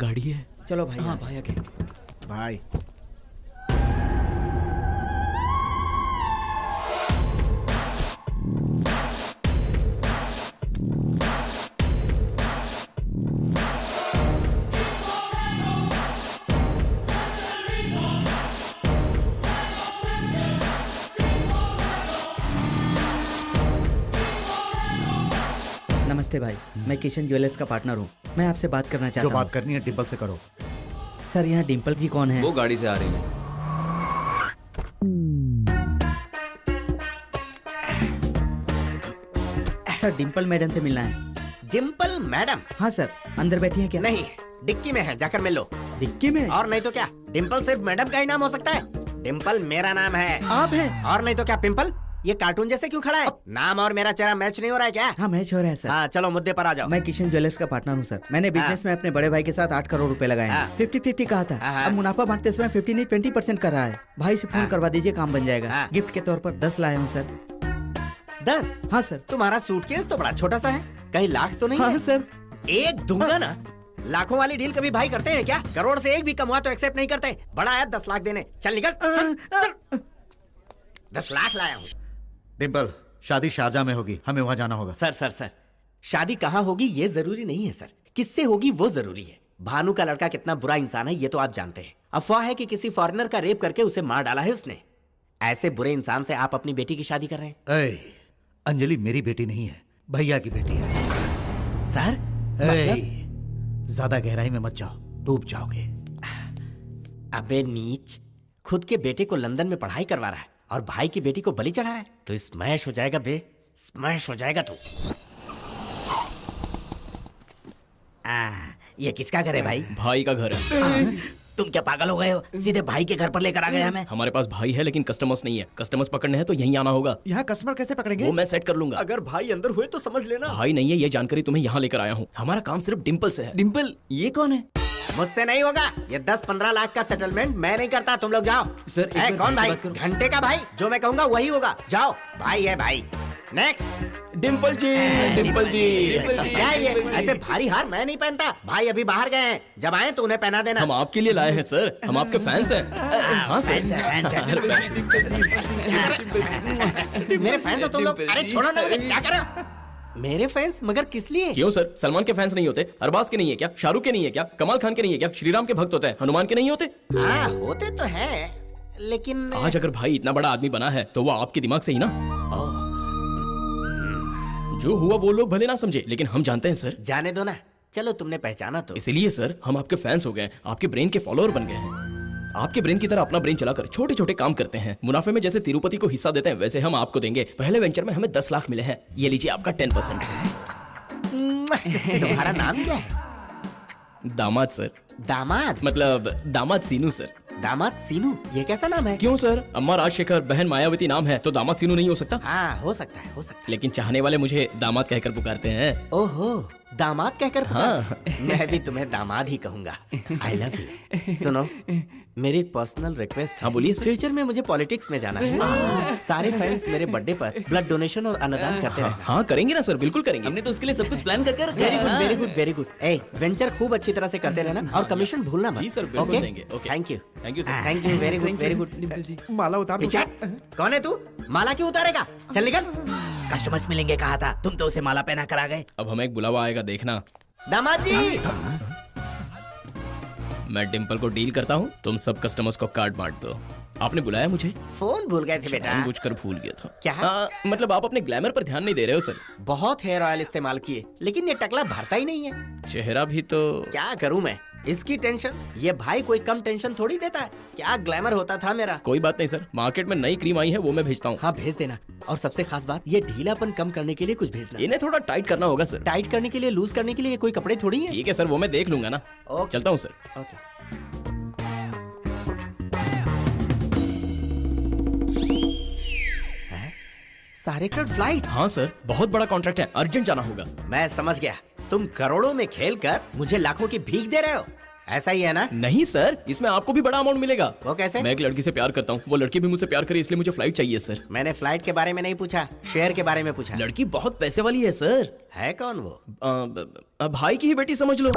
गाड़ी है। चलो भाई। हाँ भाई आगे। भाई नमस्ते भाई, मैं किशन ज्वेलर्स का पार्टनर हूँ। मैं आपसे बात करना जो चाहता हूँ। बात करनी है डिम्पल से करो। सर, यहाँ डिम्पल जी कौन है? वो गाड़ी से आ रही है। सर, डिम्पल मैडम से मिलना है। डिम्पल मैडम? हाँ सर, अंदर बैठी है क्या? नहीं, डिक्की में है, जाकर मिल लो। डिक्की में? और नहीं तो क्या, डिम्पल सिर्फ मैडम का ही नाम हो सकता है। डिम्पल मेरा नाम है। आप हैं? और नहीं तो क्या पिंपल? ये कार्टून जैसे क्यों खड़ा है? नाम और मेरा चेहरा मैच नहीं हो रहा है क्या? हाँ, मैच हो रहा है सर। हाँ चलो मुद्दे पर आ जाओ। मैं किशन ज्वेलर्स का पार्टनर हूँ सर। मैंने बिजनेस में अपने बड़े भाई के साथ 8 करोड़ रुपए लगाए हैं। 50-50 कहा था। अब मुनाफा बांटते समय 50 नहीं 20% कर रहा है। भाई से फोन करवा दीजिए, काम बन जाएगा। गिफ्ट के तौर पर 10 लाया हूँ सर। 10? हाँ सर। तुम्हारा सूटकेस तो बड़ा छोटा सा है, कहीं लाख तो नहीं हाँ है? सर। एक दूंगा ना। लाखों वाली डील कभी भाई करते हैं क्या? करोड़ से एक भी कम हुआ तो एक्सेप्ट नहीं करते। बड़ा है 10 लाख देने। चल निकल, चल, चल। 10 लाख लाया हूँ। डिम्पल, शादी शारजा में होगी, हमें वहां जाना होगा। सर शादी कहाँ होगी ये जरूरी नहीं है सर, किससे होगी वो जरूरी है। भानु का लड़का कितना बुरा इंसान है ये तो आप जानते हैं। अफवाह है कि किसी फॉरेनर का रेप करके उसे मार डाला है उसने। ऐसे बुरे इंसान से आप अपनी बेटी की शादी कर रहे हैं? ऐ, अंजलि मेरी बेटी नहीं है, भैया की बेटी है। सर ज्यादा गहराई में मत जाओ, डूब जाओगे। अबे नीच, खुद के बेटे को लंदन में पढ़ाई करवा रहा है और भाई की बेटी को बलि चढ़ा रहा है, तो स्मैश हो जाएगा बे, स्मैश हो जाएगा तू। ये किसका घर है भाई? भाई का घर है। तुम क्या पागल हो गए हो? सीधे भाई के घर पर लेकर आ गए हमें। हमारे पास भाई है लेकिन कस्टमर्स नहीं है। कस्टमर्स पकड़ने हैं तो यहीं आना होगा। यहाँ कस्टमर कैसे पकड़ेंगे? वो मैं सेट कर लूंगा। अगर भाई अंदर हुए तो समझ लेना। भाई नहीं है, ये जानकारी तुम्हें यहाँ लेकर आया हूँ। हमारा काम सिर्फ डिम्पल से है। डिम्पल, ये कौन है? मुझसे नहीं होगा। ये 10-15 लाख का सेटलमेंट मैं नहीं करता, तुम लोग जाओ। सर, एक बार कौन भाई भाई? से बात करो। घंटे का भाई, जो मैं कहूंगा वही होगा। जाओ, भाई है भाई। नेक्स्ट। डिम्पल जी, डिम्पल जी। क्या ये ऐसे भारी हार मैं नहीं पहनता। भाई अभी बाहर गए हैं, जब आए तो उन्हें पहना देना। हम आपके लिए लाए हैं सर, हम आपके फैंस हैं। हाँ सर। मेरे फैंस हो तुम लोग? अरे छोड़ो ना मुझे, क्या कर रहे हो? मेरे फैंस? मगर किस लिए? क्यों सर, सलमान के फैंस नहीं होते? अरबाज के नहीं है क्या? शाहरुख के नहीं है क्या? कमाल खान के नहीं है क्या? श्रीराम के भक्त होते हैं, हनुमान के नहीं होते? हाँ होते तो है, लेकिन आज अगर भाई इतना बड़ा आदमी बना है तो वो आपके दिमाग से ही ना। जो हुआ वो लोग भले ना समझे, लेकिन हम जानते हैं सर। जाने दो ना, चलो तुमने पहचाना तो। इसीलिए सर हम आपके फैंस हो गए, आपके ब्रेन के फॉलोअर बन गए हैं। आपके ब्रेन की तरह अपना ब्रेन चलाकर छोटे छोटे काम करते हैं। मुनाफे में जैसे तिरुपति को हिस्सा देते हैं वैसे हम आपको देंगे। पहले वेंचर में हमें 10 लाख मिले हैं, ये लीजिए आपका 10%। तुम्हारा नाम क्या है? दामाद सर। दामाद? मतलब दामाद सीनू सर। दामाद सीनू, ये कैसा नाम है? क्यों सर, अम्मा राजशेखर, बहन मायावती नाम है तो दामाद सीनू नहीं हो सकता? हाँ हो सकता है, हो सकता है। लेकिन चाहने वाले मुझे दामाद कहकर पुकारते हैं। ओहो, दामाद कहकर हाँ। मैं भी तुम्हें दामाद ही कहूंगा। I love you. सुनो, मेरी एक पर्सनल रिक्वेस्ट है। हाँ बोलिए सर। फ्यूचर में मुझे पॉलिटिक्स में जाना है। सारे फैंस मेरे बर्थडे पर ब्लड डोनेशन और अन्नदान करते रहना। हाँ करेंगे ना सर, बिल्कुल करेंगे। हमने तो उसके लिए सब कुछ प्लान करके रखा very good, very good, very good. ए, वेंचर खूब अच्छी तरह से करते रहना और कमीशन भूलना मत। जी सर, बिल्कुल देंगे। Okay, thank you, thank you sir. Thank you, very good, very good. माला उतार दो। पीछे कौन है तू? माला क्यों उतारेगा? चल निकल। कस्टमर्स मिलेंगे कहा था, तुम तो उसे माला पहना कर आ गए। अब हमें एक बुलावा आएगा, देखना। दामाद जी, मैं डिम्पल को डील करता हूँ, तुम सब कस्टमर्स को कार्ड बांट दो। आपने बुलाया मुझे? फोन भूल गए थे बेटा। जानबूझकर भूल गया था। क्या? मतलब आप अपने ग्लैमर पर ध्यान नहीं दे रहे हो सर। बहुत हेयर ऑयल इस्तेमाल किए, लेकिन ये टकला भरता ही नहीं है। चेहरा भी तो। क्या करूं मैं, इसकी टेंशन। ये भाई कोई कम टेंशन थोड़ी देता है। क्या ग्लैमर होता था मेरा। कोई बात नहीं सर, मार्केट में नई क्रीम आई है, वो मैं भेजता हूँ। हाँ भेज देना। और सबसे खास बात, ये ढीलापन कम करने के लिए कुछ भेजना। इन्हें थोड़ा टाइट करना होगा सर। टाइट करने के लिए, लूज करने के लिए कोई कपड़े थोड़ी है। ठीक है सर, वो मैं देख लूंगा ना। ओके। चलता हूँ सर। ओके। सारे करोड़ फ्लाइट? हाँ सर, बहुत बड़ा कॉन्ट्रैक्ट है, अर्जेंट जाना होगा। मैं समझ गया, तुम करोड़ों में खेल कर मुझे लाखों की भीख दे रहे हो, ऐसा ही है ना? नहीं सर, इसमें आपको भी बड़ा अमाउंट मिलेगा। वो कैसे? मैं एक लड़की से प्यार करता हूँ, वो लड़की भी मुझसे प्यार करे, इसलिए मुझे फ्लाइट चाहिए सर। मैंने फ्लाइट के बारे में नहीं पूछा, शेयर के बारे में पूछा। लड़की बहुत पैसे वाली है सर। है कौन वो? भाई की ही बेटी समझ लो।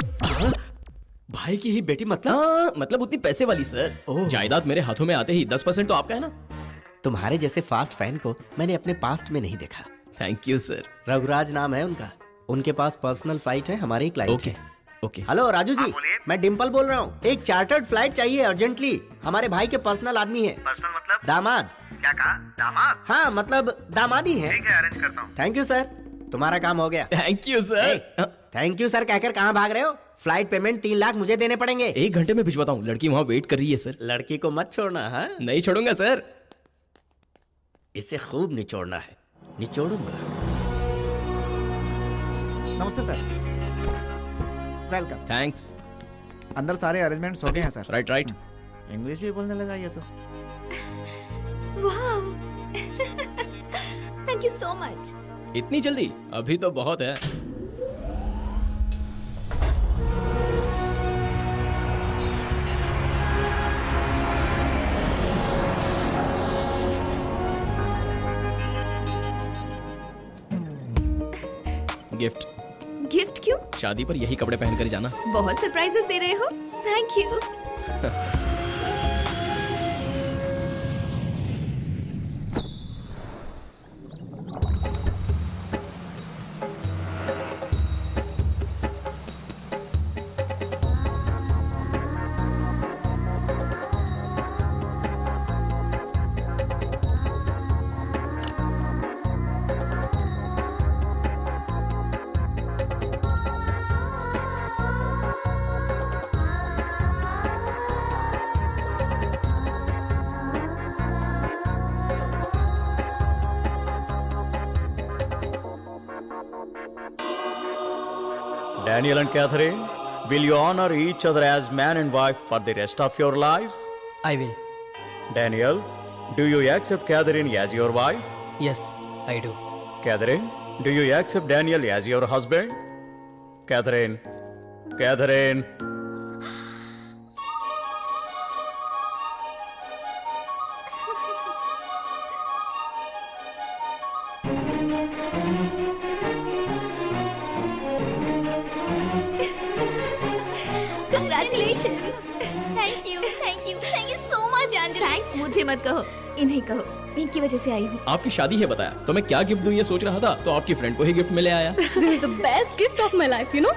भाई की ही बेटी मतलब? हाँ मतलब उतनी पैसे वाली सर। ओह। जायदाद मेरे हाथों में आते ही 10% तो आपका है ना। तुम्हारे जैसे फास्ट फैन को मैंने अपने पास्ट में नहीं देखा। Thank you sir. रघुराज नाम है उनका। उनके पास पर्सनल फ्लाइट है, हमारे ही क्लाइंट ओके है। ओके। हेलो राजू जी, मैं डिम्पल बोल रहा हूँ। एक चार्टर्ड फ्लाइट चाहिए अर्जेंटली। हमारे भाई के पर्सनल आदमी है। पर्सनल मतलब दामाद। क्या कहा? दामाद? हाँ मतलब दामादी है। ठीक है, अरेंज करता हूँ। थैंक यू सर, तुम्हारा काम हो गया। Thank you sir. Thank you sir कहकर कहाँ भाग रहे हो? फ्लाइट पेमेंट 3 लाख मुझे देने पड़ेंगे। 1 घंटे में भिजवाता हूँ, लड़की वहाँ वेट कर रही है सर। लड़की को मत छोड़ना। हाँ, नहीं छोड़ूंगा सर। इसे खूब निचोड़ना है। निचोड़ूंगा। नमस्ते सर, वेलकम। थैंक्स। अंदर सारे अरेंजमेंट्स हो गए हैं सर। Right right. इंग्लिश भी बोलने लगा ये तो। वाह थैंक यू सो मच। इतनी जल्दी? अभी तो बहुत है। गिफ्ट। गिफ्ट क्यों? शादी पर यही कपड़े पहन कर जाना। बहुत सरप्राइजेस दे रहे हो। Thank you. Daniel and Catherine, will you honor each other as man and wife for the rest of your lives? I will. Daniel, do you accept Catherine as your wife? Yes, I do. Catherine, do you accept Daniel as your husband? Catherine, Catherine. Congratulations. Thank you so much Anjali. Thanks मुझे मत कहो, इन्हें कहो। इनकी वजह से आई हूँ। आपकी शादी है बताया, तो मैं क्या गिफ्ट दूं ये सोच रहा था, तो आपकी फ्रेंड को ही गिफ्ट में ले आया। This is the best gift of my life, you know.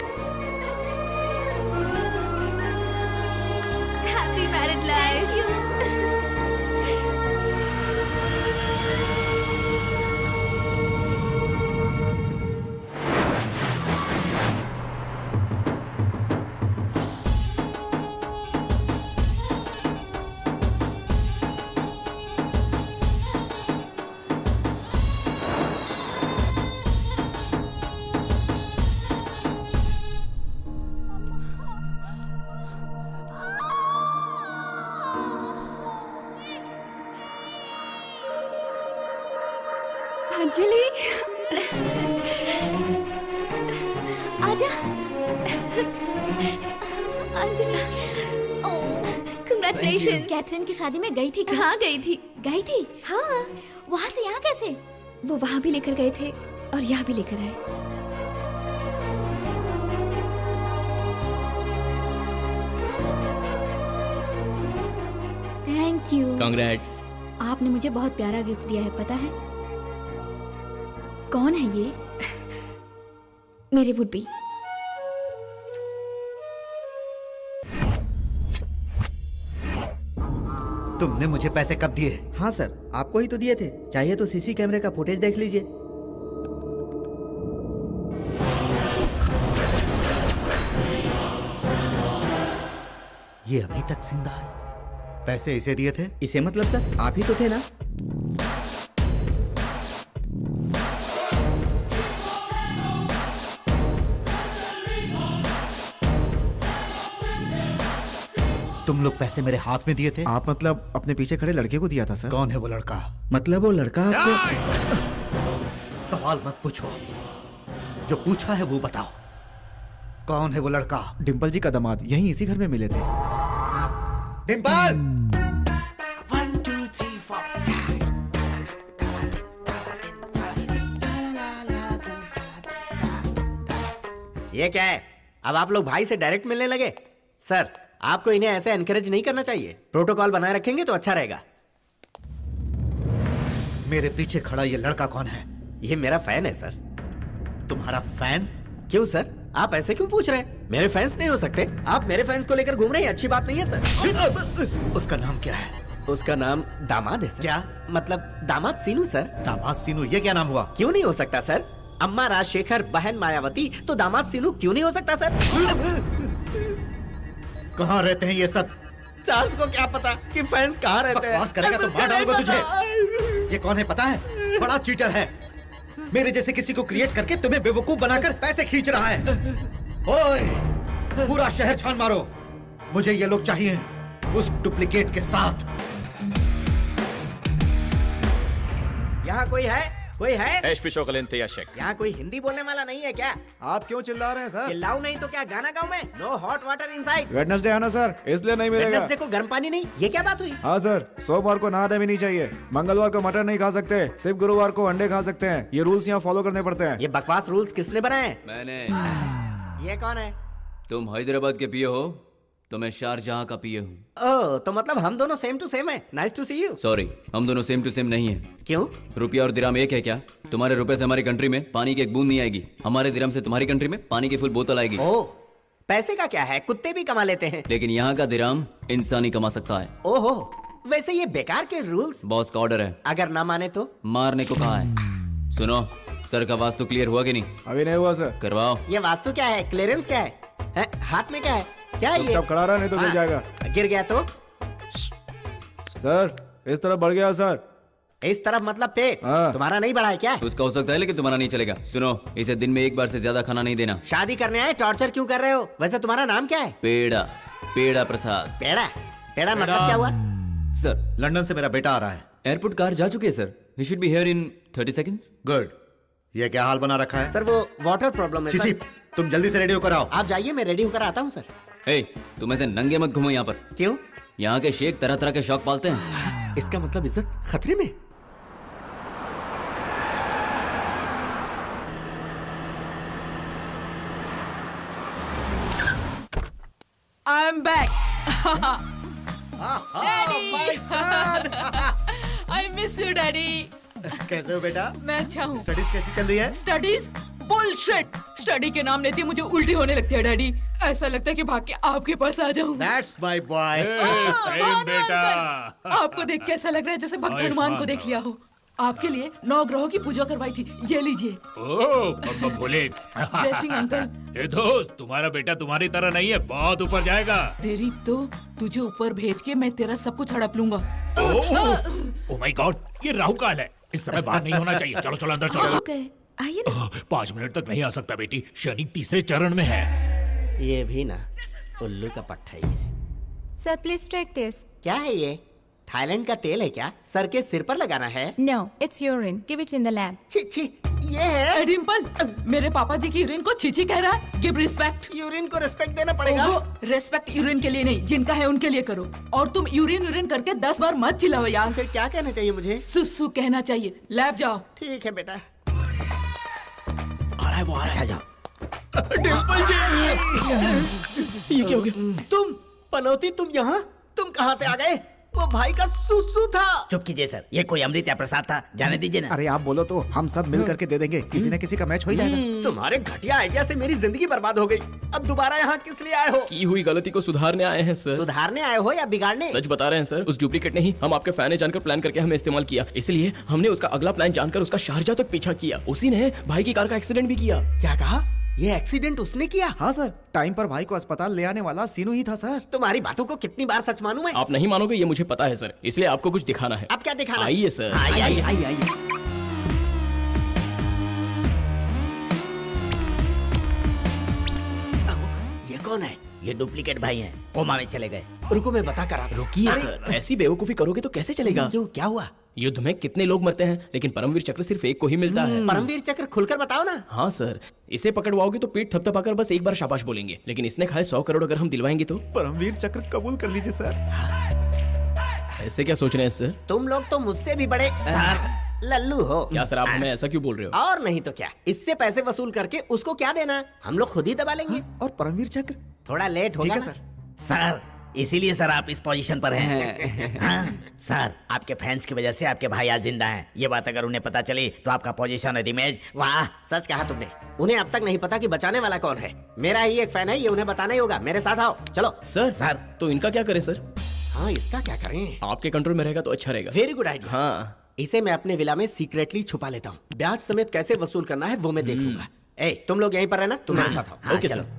Happy married life. Anjali आजा। अंजलि कंग्रेचुलेशन। कैथरीन की शादी में गई थी क्या? हाँ गई थी। गई थी। हाँ वहाँ से यहाँ कैसे? वो वहाँ भी लेकर गए थे और यहाँ भी लेकर आए। Thank you. कांग्रेट्स। आपने मुझे बहुत प्यारा गिफ्ट दिया है, पता है? कौन है ये? मेरे वुड बी। तुमने मुझे पैसे कब दिए? हाँ सर, आपको ही तो दिए थे। चाहिए तो सीसी कैमरे का फुटेज देख लीजिए। ये अभी तक जिंदा है। पैसे इसे दिए थे? इसे मतलब सर आप ही तो थे ना। तुम लोग पैसे मेरे हाथ में दिए थे? आप मतलब अपने पीछे खड़े लड़के को दिया था सर? कौन है वो लड़का? मतलब वो लड़का आपको। सवाल मत पूछो, जो पूछा है वो बताओ। कौन है वो लड़का? डिम्पल जी का दामाद, यहीं इसी घर में मिले थे। डिम्पल! 1 2 3 4। ये क्या है? अब आप लोग भाई से डायरेक्ट मिलने लगे? सर आपको इन्हें ऐसे एनकरेज नहीं करना चाहिए। प्रोटोकॉल बनाए रखेंगे तो अच्छा रहेगा। मेरे पीछे खड़ा ये लड़का कौन है? ये मेरा फैन है सर। तुम्हारा फैन? क्यों सर, आप ऐसे क्यों पूछ रहे हैं? मेरे फैंस नहीं हो सकते? आप मेरे फैंस को लेकर घूम रहे हैं, अच्छी बात नहीं है सर। उसका नाम क्या है? उसका नाम दामाद है सर। क्या? मतलब दामाद सीनू सर। दामाद सीनू, ये क्या नाम हुआ? क्यों नहीं हो सकता सर? अम्मा राजशेखर, बहन मायावती, तो दामाद सीनू क्यों नहीं हो सकता सर? कहाँ रहते हैं ये सब? चार्ल्स को क्या पता कि फैंस कहाँ रहते हैं? बकवास करेगा तो मार डालूंगा तुझे। ये कौन है पता है? बड़ा चीटर है। मेरे जैसे किसी को क्रिएट करके तुम्हें बेवकूफ बनाकर पैसे खींच रहा है। ओए, पूरा शहर छान मारो, मुझे ये लोग चाहिए उस डुप्लीकेट के साथ। यहाँ कोई है? कोई है? यहाँ यहाँ कोई हिंदी बोलने वाला नहीं है क्या? आप क्यों चिल्ला रहे हैं सर? चिल्लाऊं नहीं तो क्या गाना गाऊं मैं? No hot water inside. Wednesday है ना सर, इसलिए नहीं मिलेगा। वेडनेसडे को गर्म पानी नहीं, ये क्या बात हुई? हाँ सर, सोमवार को नहाना भी नहीं चाहिए, मंगलवार को मटन नहीं खा सकते, सिर्फ गुरुवार को अंडे खा सकते हैं। ये रूल्स यहाँ फॉलो करने पड़ते हैं। ये बकवास रूल्स किसने बनाए हैं? मैंने। ये कौन है? तुम हैदराबाद के पिए हो तो मैं शारजहां का पिए हूँ। ओह, तो मतलब हम दोनों सेम टू सेम है। Nice to see you. Sorry, हम दोनों सेम टू सेम नहीं है। क्यों? रुपया और दिराम एक है क्या? तुम्हारे रुपए से हमारी कंट्री में पानी की एक बूंद नहीं आएगी, हमारे दिराम से तुम्हारी कंट्री में पानी की फुल बोतल आएगी। ओह, पैसे का क्या है, कुत्ते भी कमा लेते हैं। लेकिन यहाँ का दिराम इंसान ही कमा सकता है। ओहो, वैसे ये बेकार के रूल्स। बॉस का ऑर्डर है, अगर ना माने तो? मारने को कहा है। सुनो, सर का वास्तु क्लियर हुआ कि नहीं? अभी नहीं हुआ सर। करवाओ। ये वास्तु क्या है? क्लियरेंस क्या है? हाथ में क्या है? क्या है ये? चुपचाप खड़ा रहा, नहीं तो गिर जाएगा। गिर गया तो? सर इस तरफ बढ़ गया सर। इस तरफ मतलब पेट? हाँ। तुम्हारा नहीं बढ़ा है क्या? उसका हो सकता है लेकिन तुम्हारा नहीं चलेगा। सुनो, इसे दिन में एक बार से ज्यादा खाना नहीं देना। शादी करने आए, टॉर्चर क्यों कर रहे हो? वैसे तुम्हारा नाम क्या है? पेड़ा, पेड़ा प्रसाद। पेड़ा? पेड़ा मतलब क्या हुआ? सर, लंदन से मेरा बेटा आ रहा है। एयरपोर्ट कार जा चुकी है sir. He should be here in 30 seconds. Good. ये क्या हाल बना रखा है? सर वो वाटर प्रॉब्लम है छिछी, सर। तुम जल्दी से रेडी होकर आओ। आप जाइए, मैं रेडी होकर आता हूँ सर। ए, तुम ऐसे नंगे मत घूमो यहाँ पर। क्यों? यहाँ के शेख तरह तरह के शौक पालते हैं। इसका मतलब इज्जत खतरे में? I'm back. Daddy. I miss you, Daddy. कैसे हो बेटा? मैं अच्छा हूँ। स्टडीज कैसी चल रही है? Studies bullshit. स्टडी के नाम लेती है मुझे उल्टी होने लगती है डैडी। ऐसा लगता है कि भाग के आपके पास आ जाऊँ। That's my boy. आपको देख के ऐसा लग रहा है जैसे भक्त हनुमान को देख लिया हो। आपके लिए 9 ग्रहों की पूजा करवाई थी, ये लीजिए। ओह भोले। Blessing uncle. ए दोस्त, तुम्हारा बेटा तुम्हारी तरह नहीं है, बहुत ऊपर जाएगा। तेरी तो तुझे ऊपर भेज के मैं तेरा सब कुछ हड़प लूंगा। ओह माय गॉड, ये राहु काल है, इस समय बाहर नहीं होना चाहिए। चलो चलो अंदर चलो। आइए ना। 5 मिनट तक नहीं आ सकता बेटी, शनि तीसरे चरण में है। ये भी ना उल्लू का पट्टा ही है। Sir please take this. क्या है ये? थाईलैंड का तेल है क्या? सर के सिर पर लगाना है? No, it's urine. Give it in the lab. छी छी, ये है? डिम्पल, मेरे पापा जी की यूरिन को छीछी कह रहा है। Give respect. यूरिन को रिस्पेक्ट देना पड़ेगा। रेस्पेक्ट यूरिन के लिए नहीं, जिनका है उनके लिए करो। और तुम यूरिन करके 10 बार मत चिल्लाओ यार। फिर क्या कहना चाहिए मुझे? सुसु कहना चाहिए। लैब जाओ। ठीक है बेटा। आ रहा है वो, आ रहा है। डिम्पल जी, ये क्या हो गया? तुम पनौती, तुम यहाँ? तुम कहाँ से आ गए? वो भाई का सुसु था। चुप कीजिए सर, ये कोई अमृत या प्रसाद था, जाने दीजिए ना। अरे आप बोलो तो हम सब मिल करके दे देंगे, किसी न किसी का मैच हो ही जाएगा। तुम्हारे घटिया आइडिया से मेरी जिंदगी बर्बाद हो गई। अब दोबारा यहाँ किस लिए आए हो? की हुई गलती को सुधारने आए हैं सर। सुधारने आए हो या बिगाड़ने? सच बता रहे हैं सर, उस डुप्लीकेट ने ही हम आपके फैन है जानकर प्लान करके हमें इस्तेमाल किया। इसलिए हमने उसका अगला प्लान जानकर उसका शारजा तक पीछा किया। उसी ने भाई की कार का एक्सीडेंट भी किया। क्या कहा? ये एक्सीडेंट उसने किया? हाँ सर, टाइम पर भाई को अस्पताल ले आने वाला सीनू ही था सर। तुम्हारी बातों को कितनी बार सच मानूं मैं? आप नहीं मानोगे, ये मुझे पता है सर, इसलिए आपको कुछ दिखाना है। अब क्या दिखाना? आइए सर। आइए। ये कौन है? ये डुप्लीकेट भाई हैं, कोमा में चले गए। रुको मैं बता कर आता हूं। रुकिए सर, ऐसी बेवकूफी करोगे तो कैसे चलेगा? क्यों, क्या हुआ? युद्ध में कितने लोग मरते हैं, लेकिन परमवीर चक्र सिर्फ एक को ही मिलता है। परमवीर चक्र खुलकर बताओ ना। हाँ सर, इसे पकड़वाओगे तो पीठ थपथपाकर बस एक बार शाबाश बोलेंगे, लेकिन इसने खाए 100 करोड़ अगर हम दिलवाएंगे तो। परमवीर चक्र कबूल कर लीजिए सर। ऐसे क्या सोच रहे हैं सर? तुम लोग तो मुझसे भी बड़े लल्लू हो। क्या सर, आप हमें ऐसा क्यों बोल रहे हो? और नहीं तो क्या, इससे पैसे वसूल करके उसको क्या देना, हम लोग खुद ही दबा लेंगे। और परमवीर चक्र थोड़ा लेट ठीक होगा है ना? सर। सर इसीलिए सर आप इस पोजीशन पर हैं। हाँ, सर आपके फैंस की वजह से आपके भाई आज जिंदा हैं। ये बात अगर उन्हें पता चली तो आपका पोजीशन और इमेज, वाह सच कहा तुमने। उन्हें अब तक नहीं पता कि बचाने वाला कौन है। मेरा ही एक फैन है, ये उन्हें बताना ही होगा। मेरे साथ आओ, चलो। सर तो इनका क्या करें सर? हाँ इसका क्या करें? आपके कंट्रोल में रहेगा तो अच्छा रहेगा। Very good idea. हाँ इसे मैं अपने विला में सीक्रेटली छुपा लेता हूँ। ब्याज समेत कैसे वसूल करना है वो मैं देख लूंगा। ए तुम लोग यहीं पर रहना, तुम मेरे साथ आओ। ओके चलो। सर।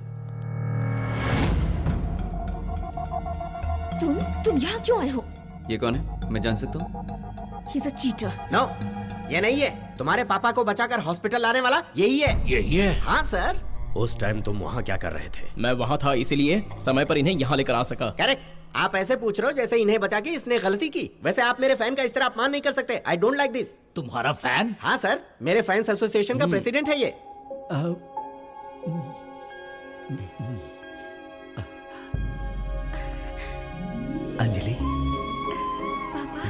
तुम यहाँ क्यों आए हो? ये कौन है, मैं जान सकता हूँ? He's a cheater. नो ये नहीं है। तुम्हारे पापा को बचाकर हॉस्पिटल लाने वाला यही है। यही है? हाँ सर। उस टाइम तुम वहाँ क्या कर रहे थे? मैं वहाँ था, इसीलिए समय पर इन्हें यहाँ लेकर आ सका। करेक्ट। आप ऐसे पूछ रहे हो जैसे इन्हें बचा के इसने गलती की। वैसे आप मेरे फैन का इस तरह अपमान नहीं कर सकते। I don't like this. तुम्हारा फैन? हाँ सर, मेरे फैंस एसोसिएशन का प्रेसिडेंट है ये। अंजलि, पापा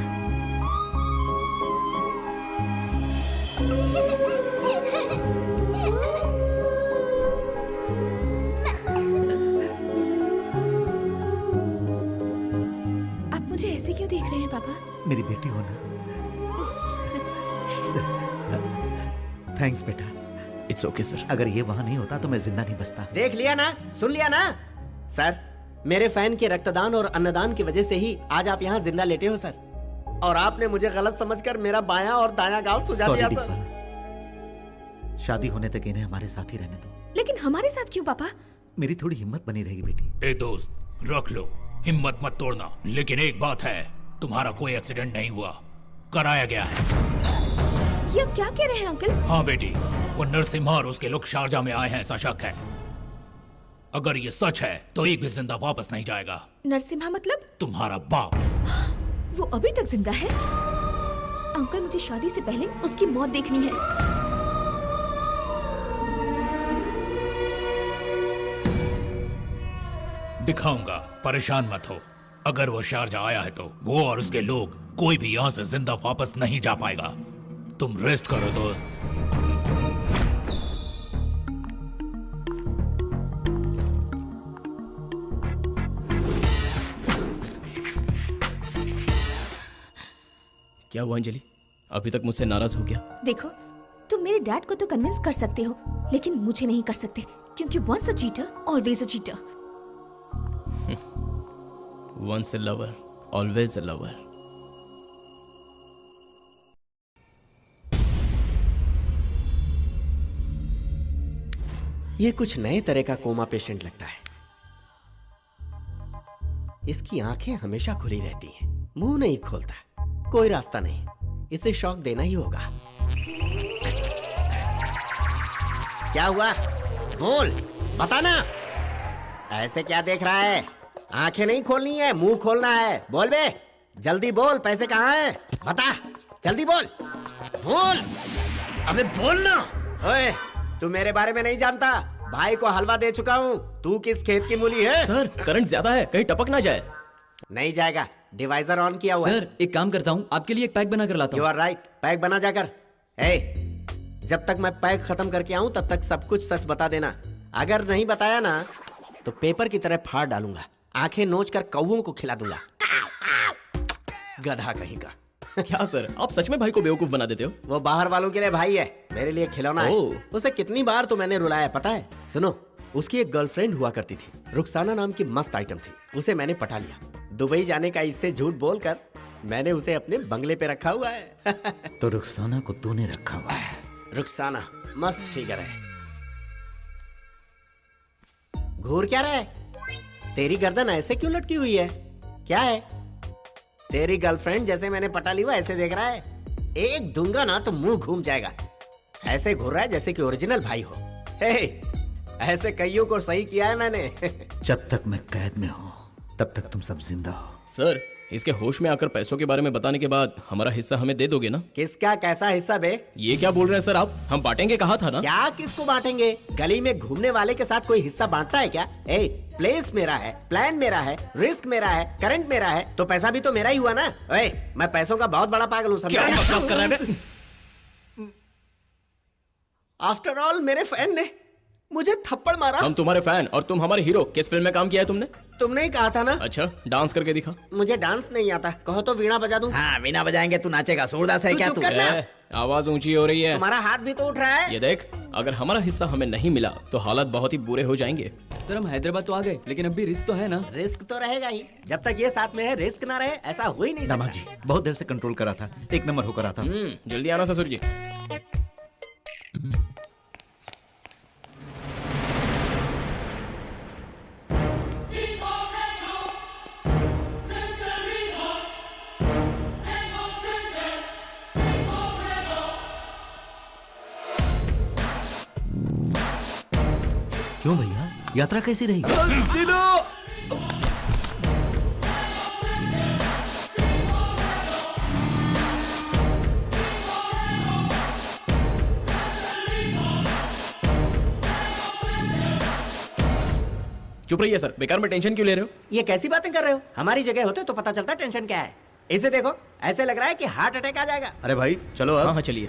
आप मुझे ऐसे क्यों देख रहे हैं पापा? मेरी बेटी हो ना। थैंक्स बेटा। It's okay sir. अगर ये वहाँ नहीं होता तो मैं जिंदा नहीं बचता। देख लिया ना, सुन लिया ना। सर मेरे फैन के रक्तदान और अन्नदान की वजह से ही आज आप यहाँ जिंदा लेटे हो सर। और आपने मुझे गलत समझकर मेरा बायां और दायां गाल सुझा दिया सर। डिम्पल, शादी होने तक इन्हें हमारे साथ ही रहने दो। लेकिन हमारे साथ क्यों पापा? मेरी थोड़ी हिम्मत बनी रहेगी बेटी। ए दोस्त रख लो, हिम्मत मत तोड़ना। लेकिन एक बात है, तुम्हारा कोई एक्सीडेंट नहीं हुआ, कराया गया है। ये आप क्या कह रहे हैं अंकल? हाँ बेटी, वो नरसिम्हा और उसके लोग शारजा में आए हैं, ऐसा शक है। अगर ये सच है तो एक भी जिंदा वापस नहीं जाएगा। नरसिम्हा मतलब? तुम्हारा बाप। वो अभी तक जिंदा है? अंकल मुझे शादी से पहले उसकी मौत देखनी है। दिखाऊंगा, परेशान मत हो। अगर वो शारजा आया है तो वो और उसके लोग कोई भी यहाँ से जिंदा वापस नहीं जा पाएगा। तुम रेस्ट करो दोस्त। क्या हुआ अंजलि, अभी तक मुझसे नाराज हो गया? देखो, तुम मेरे डैड को तो कन्विंस कर सकते हो, लेकिन मुझे नहीं कर सकते, क्योंकि once a cheater always a cheater. Once a lover always a lover. ये कुछ नए तरह का कोमा पेशेंट लगता है। इसकी आंखें हमेशा खुली रहती हैं, मुंह नहीं खोलता, कोई रास्ता नहीं। इसे शॉक देना ही होगा। क्या हुआ? बोल, बताना। ऐसे क्या देख रहा है? आंखें नहीं खोलनी है, मुंह खोलना है। बोल बे, जल्दी बोल, पैसे कहाँ हैं? बता, जल्दी बोल। बोल, अबे बोल ना। ओए, तू मेरे बारे में नहीं जानता। भाई को हलवा दे चुका हूँ। तू किस खेत की मूली है? सर करंट ज्यादा है, कहीं टपक ना जाए। नहीं जाएगा, डिवाइजर ऑन किया हुआ है। सर एक काम करता हूँ, आपके लिए एक पैक बना कर लाता यू हूँ। आर राइट, पैक बना जाकर। जब तक मैं पैक खत्म करके आऊं तब तक सब कुछ सच बता देना। अगर नहीं बताया ना तो पेपर की तरह फाड़ डालूंगा, आंखें नोच कर कौवों को खिला दूंगा। गधा कहीं का। क्या सर, आप सच में भाई को बेवकूफ बना देते हो? वो बाहर वालों के लिए भाई है, मेरे लिए खिलौना है। ओह। उसे कितनी बार तो मैंने रुलाया पता है। सुनो, उसकी एक गर्लफ्रेंड हुआ करती थी, रुखसाना नाम की मस्त आइटम थी। उसे मैंने पटा लिया। दुबई जाने का इससे झूठ बोलकर मैंने उसे अपने बंगले पे रखा हुआ है। तो रुखसाना को तूने रखा हुआ है? रुखसाना मस्त फिगर है। घूर क्या रहा है? तेरी गर्दन ऐसे क्यों लटकी हुई है? क्या है? तेरी गर्लफ्रेंड जैसे मैंने पटा ली वो ऐसे देख रहा है? एक दूंगा ना तो मुंह घूम जाएगा। ऐसे घूर रहा है जैसे कि ओरिजिनल भाई हो। हे, ऐसे कईयों को सही किया है मैंने। जब तक मैं कैद में हूँ तब तक तुम सब जिंदा हो। सर इसके होश में आकर पैसों के बारे में बताने के बाद हमारा हिस्सा हमें दे दोगे ना? किसका कैसा हिस्सा बे? ये क्या बोल रहे हैं सर आप? हम बांटेंगे कहा था ना? क्या किसको बांटेंगे? गली में घूमने वाले के साथ कोई हिस्सा बांटता है क्या? प्लेस मेरा है, प्लान मेरा है, रिस्क मेरा है, करंट मेरा है, तो पैसा भी तो मेरा ही हुआ ना। मैं पैसों का बहुत बड़ा पागल हूँ, समझा? क्या बकवास कर रहा है? आफ्टर ऑल मेरे फैन ने मुझे थप्पड़ मारा। हम तुम्हारे फैन और तुम हमारे हीरो। किस फिल्म में काम किया है तुमने? तुमने ही कहा था ना। अच्छा, डांस करके दिखा। मुझे डांस नहीं आता, कहो तो वीणा बजा दूं। हाँ बिना बजाएंगे तू नाचेगा? सूरदास है तू क्या चुप तू? कर। ए, आवाज ऊंची हो रही है। तुम्हारा हाथ भी तो उठ रहा है। ये देख, अगर हमारा हिस्सा हमें नहीं मिला तो हालात बहुत ही बुरे हो जाएंगे। सर हम हैदराबाद तो आ गए, लेकिन अब भी रिस्क तो है ना। रिस्क तो रहेगा ही, जब तक ये साथ में है रिस्क ना रहे ऐसा हो ही नहीं दामाद सकता। जी बहुत देर से कंट्रोल करा था, एक नंबर होकर आता। जल्दी आना ससुर जी। क्यों भैया, यात्रा कैसी रही? चुप रहिए सर, बेकार में टेंशन क्यों ले रहे हो? ये कैसी बातें कर रहे हो? हमारी जगह होते तो पता चलता टेंशन क्या है। इसे देखो, ऐसे लग रहा है कि हार्ट अटैक आ जाएगा। अरे भाई चलो हाँ अब। हाँ चलिए।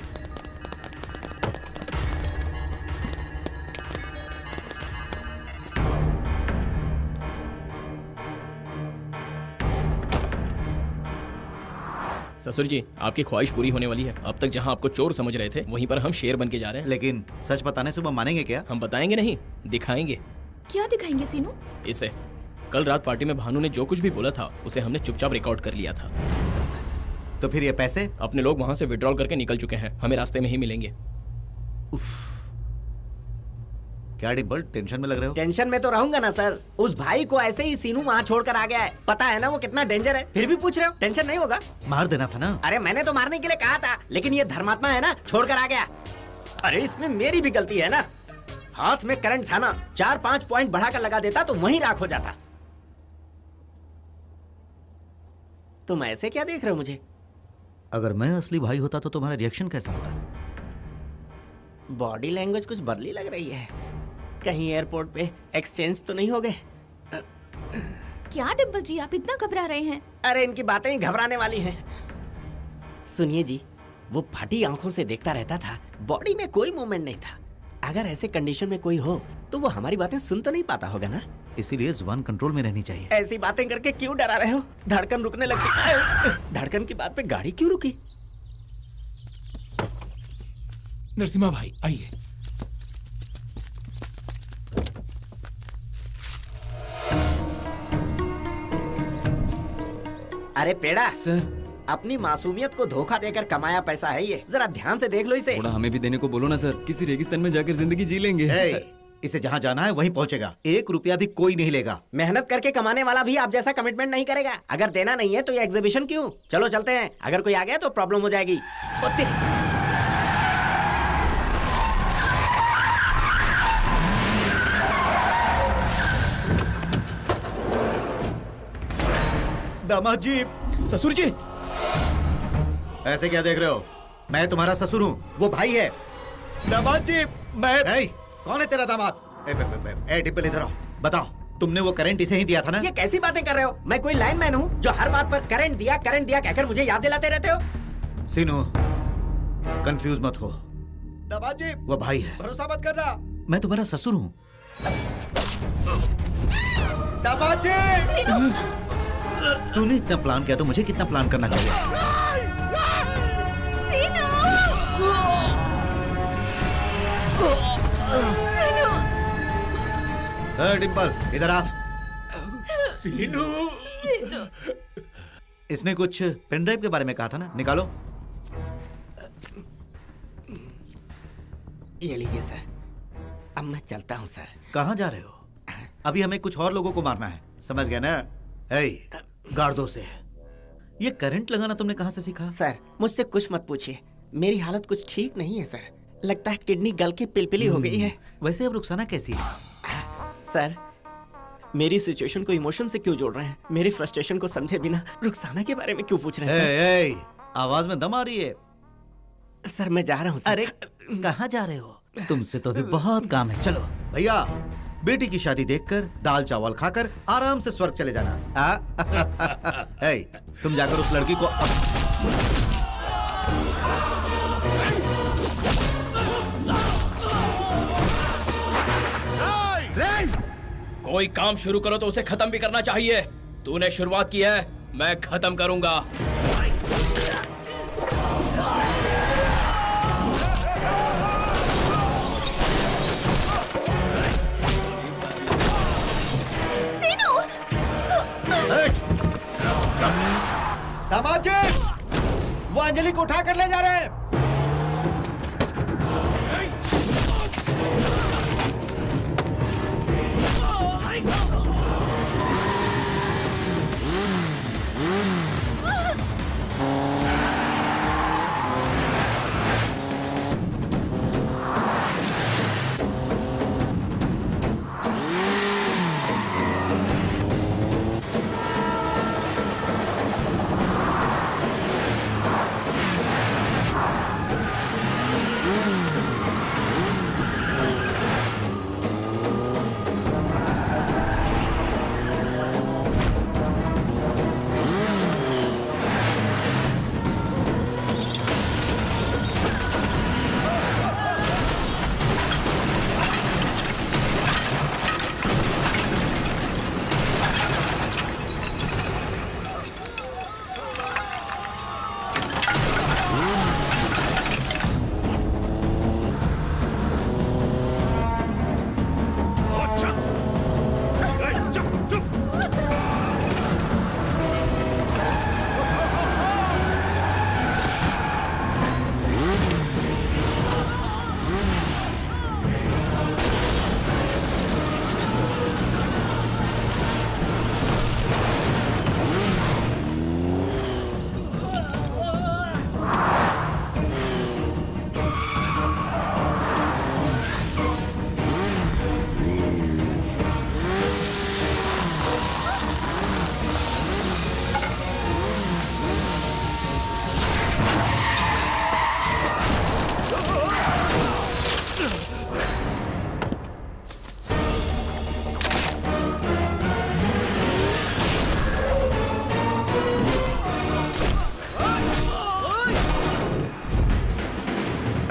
ससुर जी, आपकी ख्वाहिश पूरी होने वाली है। अब तक जहाँ आपको चोर समझ रहे थे, वहीं पर हम शेर बन के जा रहे हैं। लेकिन सच बताने से वो मानेंगे क्या? हम बताएंगे नहीं, दिखाएंगे। क्या दिखाएंगे सीनू? इसे कल रात पार्टी में भानु ने जो कुछ भी बोला था उसे हमने चुपचाप रिकॉर्ड कर लिया था। तो फिर ये पैसे? अपने लोग वहां से विड्रॉल करके निकल चुके हैं, हमें रास्ते में ही मिलेंगे। क्या डिम्पल, टेंशन में लग रहे हो? टेंशन में तो रहूंगा ना सर। उस भाई को ऐसे ही सीनू वहाँ छोड़कर आ गया है। पता है ना वो कितना डेंजर है, फिर भी पूछ रहे हो? टेंशन नहीं होगा? मार देना था ना। अरे मैंने तो मारने के लिए कहा था, लेकिन ये धर्मात्मा है ना, छोड़कर आ गया। अरे इसमें मेरी भी गलती है ना। हाथ में करंट था ना, 4-5 पॉइंट बढ़ाकर लगा देता तो वहीं राख हो जाता। तुम ऐसे क्या देख रहे हो मुझे? अगर मैं असली भाई होता तो तुम्हारा रिएक्शन कैसा होता? बॉडी लैंग्वेज कुछ बदली लग रही है। कहीं एयरपोर्ट पे एक्सचेंज तो नहीं हो गए? क्या डिम्पल जी, आप इतना घबरा रहे हैं? अरे इनकी बातें ही घबराने वाली हैं। सुनिए जी, वो फटी आंखों से देखता रहता था, बॉडी में कोई मूवमेंट नहीं था। अगर ऐसे कंडीशन में कोई हो तो वो हमारी बातें सुन तो नहीं पाता होगा ना। इसीलिए जुबान कंट्रोल में रहनी चाहिए। ऐसी बातें करके क्यों डरा रहे हो? धड़कन रुकने लगती। धड़कन की बात पे गाड़ी क्यों रुकी? नरसिम्हा भाई आइए। अरे पेड़ा सर अपनी मासूमियत को धोखा देकर कमाया पैसा है ये, जरा ध्यान से देख लो इसे। थोड़ा हमें भी देने को बोलो ना सर, किसी रेगिस्तान में जाकर जिंदगी जी लेंगे। इसे जहाँ जाना है वहीं पहुँचेगा, 1 रुपया भी कोई नहीं लेगा। मेहनत करके कमाने वाला भी आप जैसा कमिटमेंट नहीं करेगा। अगर देना नहीं है तो ये एग्जीबिशन क्यों? चलो चलते हैं, अगर कोई आ गया तो प्रॉब्लम हो जाएगी। दामाद जी। ससुर जी, ऐसे क्या देख रहे हो? मैं तुम्हारा ससुर हूँ, वो भाई है। दामाद जी मैं कौन है तेरा दामाद? ए डिम्पल इधर आओ, बताओ तुमने वो करंट इसे ही दिया था ना? ये कैसी बातें कर रहे हो? मैं कोई लाइनमैन हूँ जो हर बात पर करंट दिया कहकर मुझे याद दिलाते रहते हो? सीनू कंफ्यूज मत हो, दामाद जी वो भाई है। भरोसा मत करना। मैं तुम्हारा ससुर हूँ। दामाद जी तूने इतना प्लान किया तो मुझे कितना प्लान करना चाहिए? डिम्पल इधर आ। सीनू इसने कुछ पेन ड्राइव के बारे में कहा था ना, निकालो। ये लीजिए सर, अब मैं चलता हूँ सर। कहाँ जा रहे हो? अभी हमें कुछ और लोगों को मारना है, समझ गया ना? गार्डो से। ये करंट लगाना तुमने कहाँ से सीखा? सर मुझसे कुछ मत पूछिए, मेरी हालत कुछ ठीक नहीं है सर। लगता है किडनी गल के पिलपिली हो गई है। वैसे अब रुखसाना कैसी है? सर मेरी सिचुएशन को इमोशन से क्यों जोड़ रहे हैं? मेरी फ्रस्ट्रेशन को समझे बिना रुखसाना के बारे में क्यों पूछ रहे हैं? आवाज में दम आ रही है। सर मैं जा रहा हूँ। अरे कहाँ जा रहे हो? तुमसे तो अभी बहुत काम है। चलो भैया, बेटी की शादी देखकर दाल चावल खाकर आराम से स्वर्ग चले जाना। तुम जाकर उस लड़की को कोई काम शुरू करो तो उसे खत्म भी करना चाहिए। तूने शुरुआत की है, मैं खत्म करूंगा। दामाद जी, वो अंजलि को उठा कर ले जा रहे हैं।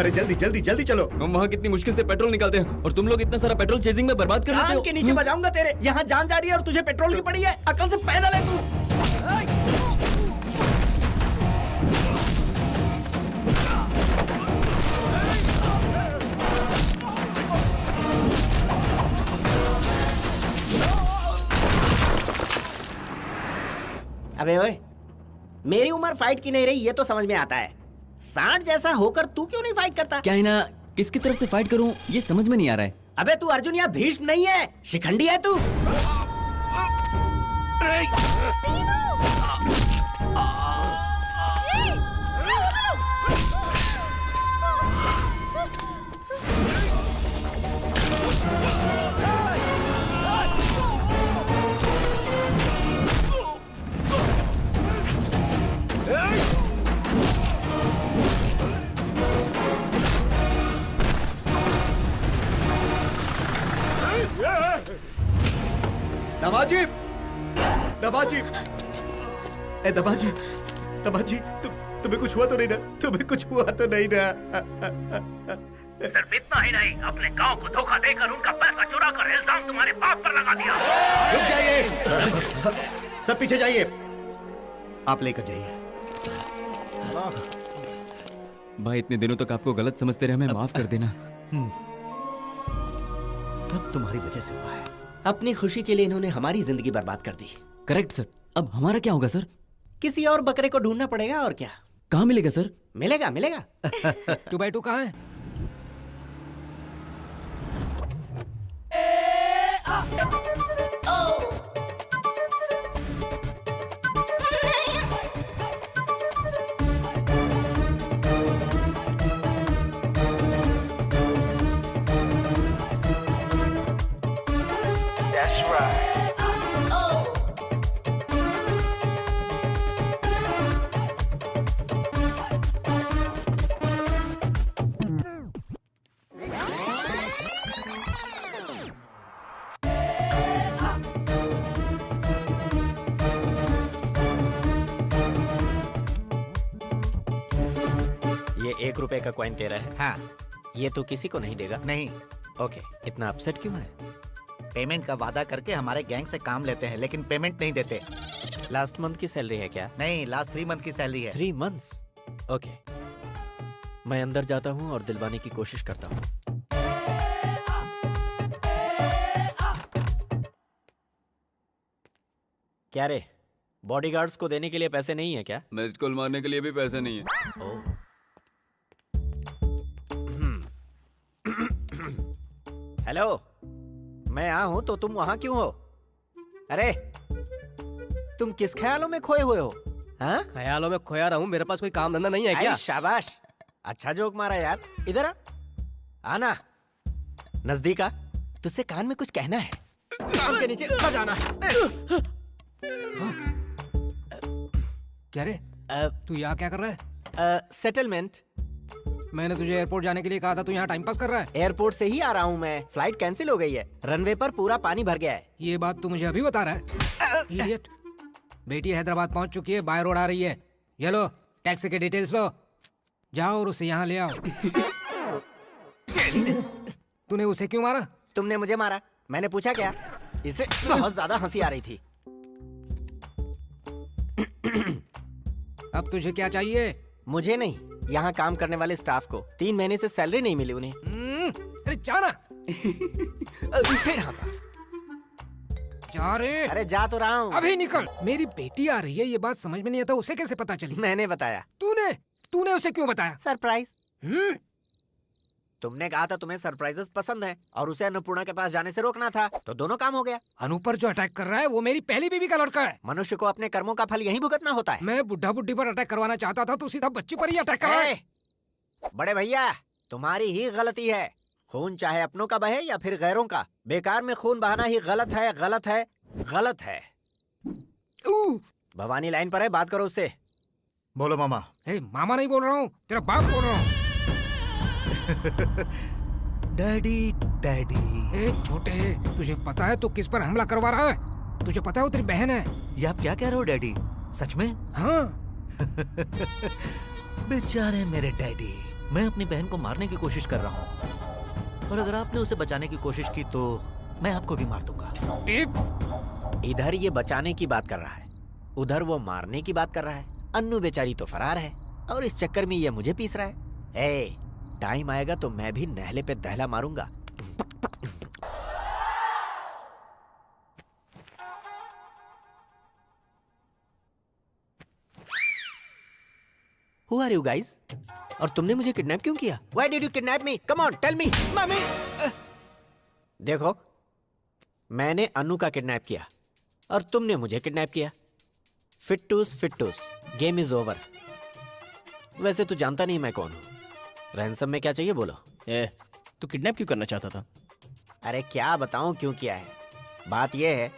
अरे जल्दी जल्दी जल्दी चलो। हम वहाँ कितनी मुश्किल से पेट्रोल निकालते हैं और तुम लोग इतना सारा पेट्रोल चेजिंग में बर्बाद कर देते कान हो। के नीचे बजाऊंगा तेरे। यहाँ जान जा रही है और तुझे पेट्रोल की पड़ी है। अकल से पैदल है तू। अबे ओए, मेरी उम्र फाइट की नहीं रही ये तो समझ में आता है। 60 जैसा होकर तू क्यों नहीं फाइट करता? क्या है ना, किसकी तरफ से फाइट करूं ये समझ में नहीं आ रहा है। अबे तू अर्जुन या भीष्म नहीं है, शिखंडी है तू। दमाजी, दमाजी, ए दमाजी, दमाजी, तुम्हें कुछ हुआ तो नहीं ना? तुम्हें कुछ हुआ तो नहीं ना? सिर्फ इतना ही नहीं, अपने गांव को धोखा देकर उनका पैसा चुरा कर इल्जाम तुम्हारे बाप पर लगा दिया। रुक जाइए, सब पीछे जाइए। आप लेकर जाइए। भाई इतने दिनों तक आपको गलत समझते रहे, हमें माफ कर देना। सब तुम्हारी वजह से हुआ है। अपनी खुशी के लिए इन्होंने हमारी जिंदगी बर्बाद कर दी। Correct sir. अब हमारा क्या होगा सर? किसी और बकरे को ढूंढना पड़ेगा और क्या। कहाँ मिलेगा सर? मिलेगा मिलेगा। 2x2 कहाँ है? ये 1 रुपए का कॉइन तेरा है। हाँ। ये तू किसी को नहीं देगा? नहीं। ओके, इतना अपसेट क्यों है? पेमेंट का वादा करके हमारे गैंग से काम लेते हैं लेकिन पेमेंट नहीं देते। लास्ट मंथ की सैलरी है क्या? नहीं, लास्ट 3 मंथ की सैलरी है। 3 months? ओके, मैं अंदर जाता हूँ और दिलवाने की कोशिश करता हूँ। क्या रे, बॉडीगार्ड्स को देने के लिए पैसे नहीं है क्या? मिस्ड कॉल मारने के लिए भी पैसे नहीं है। हेलो, मैं यहाँ हूँ तो तुम वहाँ क्यों हो? अरे, तुम किस ख्यालों में खोए हुए हो? हाँ? ख्यालों में खोया रहूं, मेरे पास कोई काम धंधा नहीं है क्या? आई, शाबाश, अच्छा जोक मारा यार। इधर आ, आना, नजदीक आ, तुझसे कान में कुछ कहना है। कान के नीचे बजाना है। क्या रे, तू यहाँ क्या कर रहा है? सेटलमेंट। मैंने तुझे एयरपोर्ट जाने के लिए कहा था, तू यहाँ टाइम पास कर रहा है? एयरपोर्ट से ही आ रहा हूँ मैं, फ्लाइट कैंसिल हो गई है, रनवे पर पूरा पानी भर गया है। ये बात तू मुझे अभी बता रहा है? इडियट। बेटी हैदराबाद पहुँच चुकी है, बाय रोड आ रही है। ये लो, टैक्सी के डिटेल्स लो, जाओ और उसे यहाँ ले आओ। तूने उसे क्यों मारा? तुमने मुझे मारा, मैंने पूछा क्या? इसे बहुत ज्यादा हंसी आ रही थी। अब तुझे क्या चाहिए? मुझे नहीं, यहाँ काम करने वाले स्टाफ को 3 महीने से सैलरी नहीं मिली उन्हें। अरे जाना। फिर हंसा। जा रे। अरे जा तो रहा हूँ। अभी निकल। मेरी बेटी आ रही है, ये बात समझ में नहीं आता, उसे कैसे पता चली? मैंने बताया। तूने उसे क्यों बताया? सरप्राइज। तुमने कहा था तुम्हें सरप्राइजेस पसंद है और उसे अन्नपूर्णा के पास जाने से रोकना था, तो दोनों काम हो गया। अनु पर जो अटैक कर रहा है वो मेरी पहली बीवी का लड़का है। मनुष्य को अपने कर्मों का फल यही भुगतना होता है। मैं बुढ़ा बुढ़ी पर अटैक करवाना चाहता था, तू सीधा बच्ची पर ही अटैक कर रहा है। बड़े भैया, तुम्हारी ही गलती है। खून चाहे अपनों का बहे या फिर गैरों का, बेकार में खून बहाना ही गलत है, गलत है, गलत है। भवानी लाइन पर है, बात करो उससे। बोलो मामा। मामा नहीं बोल रहा हूँ, तेरा बाप बोल रहा हूँ। Daddy daddy. छोटे, तुझे पता है तू किस पर हमला करवा रहा है? तुझे पता है वो तेरी बहन है। ये आप क्या कह रहे हो डैडी? सच में? हाँ। बेचारे मेरे डैडी, मैं अपनी बहन को मारने की कोशिश कर रहा हूँ और अगर आपने उसे बचाने की कोशिश की तो मैं आपको भी मार दूंगा। इधर ये बचाने की बात कर रहा है, उधर वो मारने की बात कर रहा है। अन्नू बेचारी तो फरार है और इस चक्कर में ये मुझे पीस रहा है। टाइम आएगा तो मैं भी नहले पे दहला मारूंगा। Who are you guys? और तुमने मुझे किडनैप क्यों किया? Why did you kidnap me? Come on, tell me, mummy. देखो, मैंने अनु का किडनैप किया और तुमने मुझे किडनैप किया। फिट्टूस, गेम इज ओवर। वैसे तू जानता नहीं मैं कौन हूँ। रैंसम में क्या चाहिए बोलो? तू किडनैप क्यों करना चाहता था? अरे क्या बताऊं क्यों किया है। बात यह है,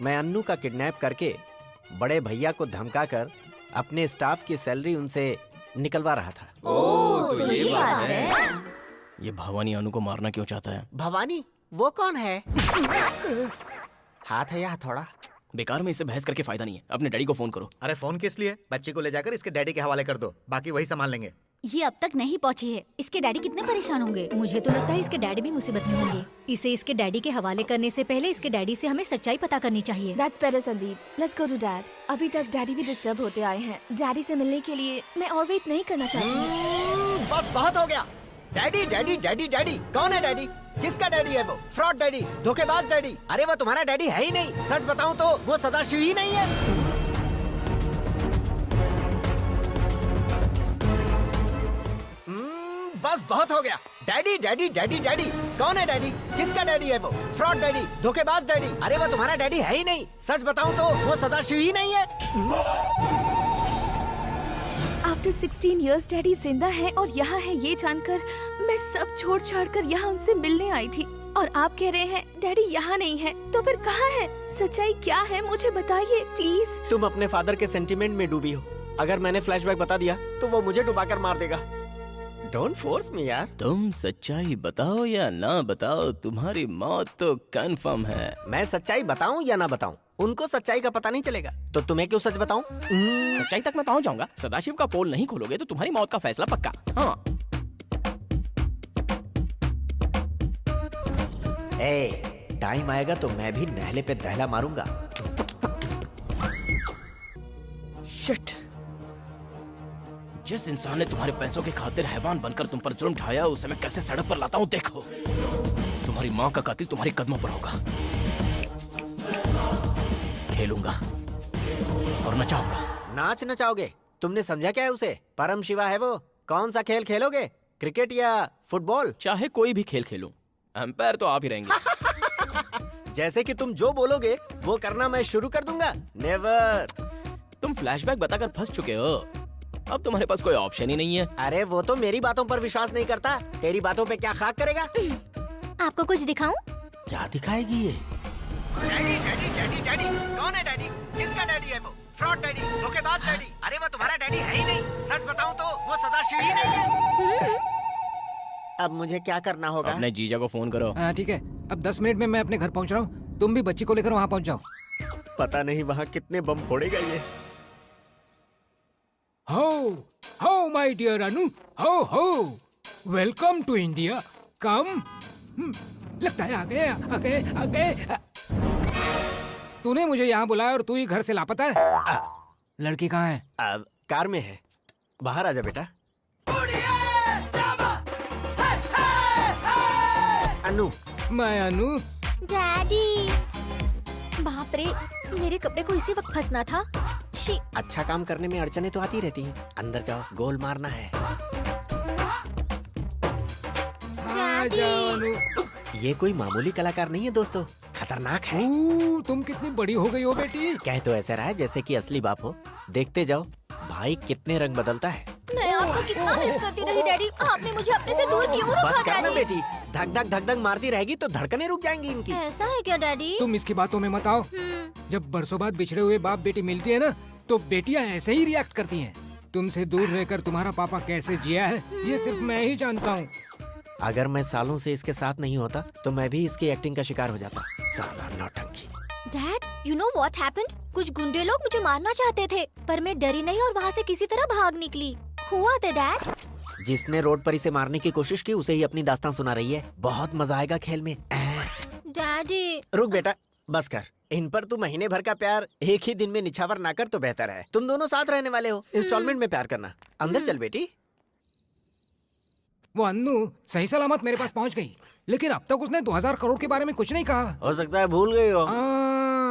मैं अन्नू का किडनैप करके बड़े भैया को धमकाकर अपने स्टाफ की सैलरी उनसे निकलवा रहा था। तो ये बात है। ये भवानी अनु को मारना क्यों चाहता है? भवानी? वो कौन है? हाथ है या हथौड़ा? बेकार में इससे बहस करके फायदा नहीं है, अपने डैडी को फोन करो। अरे फोन किस लिए? बच्ची को ले जाकर इसके डैडी के हवाले कर दो, बाकी वही संभाल लेंगे। ये अब तक नहीं पहुंची है, इसके डैडी कितने परेशान होंगे। मुझे तो लगता है इसके डैडी भी मुसीबत में होंगे। इसे इसके डैडी के हवाले करने से पहले इसके डैडी से हमें सच्चाई पता करनी चाहिए। That's better, Sandeep. Let's go to dad. अभी तक डैडी भी डिस्टर्ब होते आए हैं। डैडी से मिलने के लिए मैं और वेट नहीं करना चाहती। बस बहुत हो गया। डैडी डैडी डैडी डैडी, कौन है डैडी? किसका डैडी है वो? फ्रॉड डैडी, धोखेबाज डैडी। अरे वो तुम्हारा डैडी है ही नहीं। सच बताऊं तो वो सदाशिव ही नहीं है। बस बहुत हो गया। डैडी डैडी डैडी डैडी, कौन है डैडी? किसका डैडी है वो? फ्रॉड डैडी, धोखेबाज डैडी। अरे वो तुम्हारा डैडी है ही नहीं। सच बताऊं तो वो सदाशिव ही नहीं है। After 16 years डैडी जिंदा है और यहाँ है ये जानकर मैं सब छोड़ छाड़ कर यहाँ उनसे मिलने आई थी। और आप कह रहे हैं डैडी यहाँ नहीं है, तो फिर कहाँ है? सच्चाई क्या है मुझे बताइए प्लीज। तुम अपने फादर के सेंटिमेंट में डूबी हो। अगर मैंने फ्लैशबैक बता दिया तो वो मुझे डुबाकर मार देगा। डोंट फोर्स मी यार। तुम सच्चाई बताओ या ना बताओ, तुम्हारी मौत तो कंफर्म है। मैं सच्चाई बताऊं या ना बताऊं, उनको सच्चाई का पता नहीं चलेगा, तो तुम्हें क्यों सच बताऊं? सच्चाई तक मैं पहुंच जाऊंगा। सदाशिव का पोल नहीं खोलोगे तो तुम्हारी मौत का फैसला पक्का। हाँ। टाइम आएगा तो मैं भी नहले पे दहला मारूंगा। शिट! जिस इंसान ने तुम्हारे पैसों की खातिर हैवान बनकर तुम पर जुल्म ढाया उसे मैं कैसे सड़क पर लाता हूँ देखो। तुम्हारी माँ का कातिल तुम्हारे कदमों पर होगा। खेलूंगा और नचाऊंगा। नाच नचाओगे? तुमने समझा क्या है उसे? परम शिवा है वो। कौन सा खेल खेलोगे? क्रिकेट या फुटबॉल? चाहे कोई भी खेल खेलूं, एम्पायर तो आप ही रहेंगे। जैसे कि तुम जो बोलोगे वो करना मैं शुरू कर दूंगा। नेवर। तुम फ्लैशबैक बताकर फंस चुके हो। अब तुम्हारे पास कोई ऑप्शन ही नहीं है। अरे वो तो मेरी बातों पर विश्वास नहीं करता, तेरी बातों पे क्या खाक करेगा? आपको कुछ दिखाऊं? क्या दिखाएगी ये? डैडी डैडी डैडी डैडी कौन है डैडी? किसका डैडी है वो? फ्रॉड डैडी, धोखेबाज डैडी। अरे वो तुम्हारा डैडी है ही नहीं। सच बताऊं तो वो सदाशिव ही नहीं है। अब मुझे क्या करना होगा? अपने जीजा को फोन करो। ठीक है, अब 10 मिनट में मैं अपने घर पहुंच रहा हूँ। तुम भी बच्ची को लेकर वहाँ पहुंच जाओ। पता नहीं वहाँ कितने बम फोड़ेगा ये। हो माय डियर अनु, हो वेलकम टू इंडिया। कम। लगता है आ गए। तूने मुझे यहाँ बुलाया और तू ही घर से लापता है। लड़की कहाँ है? अब कार में है। बाहर आजा बेटा। अनु। मैं अनु। डैडी। बाप रे, मेरे कपड़े को इसी वक्त फंसना था। शी। अच्छा काम करने में अड़चने तो आती रहती हैं। अंदर जाओ, गोल मारना है। ये कोई मामूली कलाकार नहीं है दोस्तों, खतरनाक है। तुम कितनी बड़ी हो गई हो बेटी। कह तो ऐसा रहा है जैसे कि असली बाप हो। देखते जाओ भाई कितने रंग बदलता है। मैं आपको कितना मिस करती रही डैडी। आपने मुझे अपने से दूर क्यों रखा बस करना डैडी? बेटी, धक धक मारती रहेगी तो धड़कनें रुक जाएंगी इनकी। ऐसा है क्या डैडी? तुम इसकी बातों में मत आओ। जब बरसों बाद बिछड़े हुए बाप बेटी मिलती है ना, तो बेटियां ऐसे ही रिएक्ट करती हैं। तुमसे दूर रहकर तुम्हारा पापा कैसे जिया है ये सिर्फ मैं ही जानता हूँ। अगर मैं सालों से इसके साथ नहीं होता तो मैं भी इसकी एक्टिंग का शिकार हो जाता। साला नौटंकी। Dad, you know what happened? कुछ गुंडे लोग मुझे मारना चाहते थे, पर मैं डरी नहीं और वहाँ से किसी तरह भाग निकली। हुआ था डैड। जिसने रोड पर इसे मारने की कोशिश की उसे ही अपनी दास्तान सुना रही है। बहुत मजा आएगा खेल में। डैडी। रुक बेटा, बस कर। इन पर तू महीने भर का प्यार एक ही दिन में निछावर ना कर तो बेहतर है। तुम दोनों साथ रहने वाले हो, इंस्टॉलमेंट में प्यार करना। अंदर चल बेटी। वो अन्नू सही सलामत मेरे पास पहुंच गई, लेकिन अब तक उसने 2000 करोड़ के बारे में कुछ नहीं कहा। हो सकता है भूल गई हो।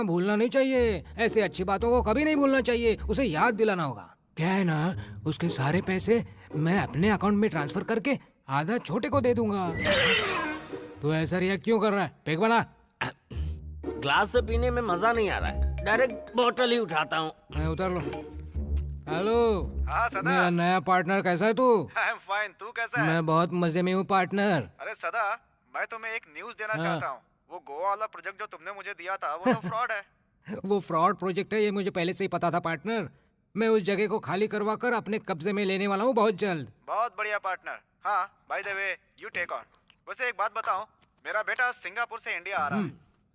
भूलना नहीं चाहिए। ऐसे अच्छी बातों को कभी नहीं भूलना चाहिए, उसे याद दिलाना होगा। क्या है ना, उसके सारे पैसे मैं अपने अकाउंट में ट्रांसफर करके आधा छोटे को दे दूंगा। तू ऐसा रिएक्ट क्यों कर रहा है? पेक बना। ग्लास से पीने में मजा नहीं आ रहा है, डायरेक्ट बोतल ही उठाता हूँ। मैं उतर लो। हेलो। हाँ सदा। मेरा नया पार्टनर कैसा है तू? आई एम फाइन, तू कैसा है? मैं बहुत मजे में हूँ पार्टनर। अरे सदा, मैं तुम्हें एक न्यूज़ देना चाहता हूँ। वो गोवा वाला प्रोजेक्ट जो तुमने मुझे दिया था वो तो फ्रॉड है। वो फ्रॉड प्रोजेक्ट है ये मुझे पहले से ही पता था पार्टनर। मैं उस जगह को खाली करवा कर अपने कब्जे में लेने वाला हूँ बहुत जल्द। बहुत बढ़िया पार्टनर। हाँ, by the way you take on. वैसे एक बात बताओ, मेरा बेटा सिंगापुर से इंडिया आ रहा है।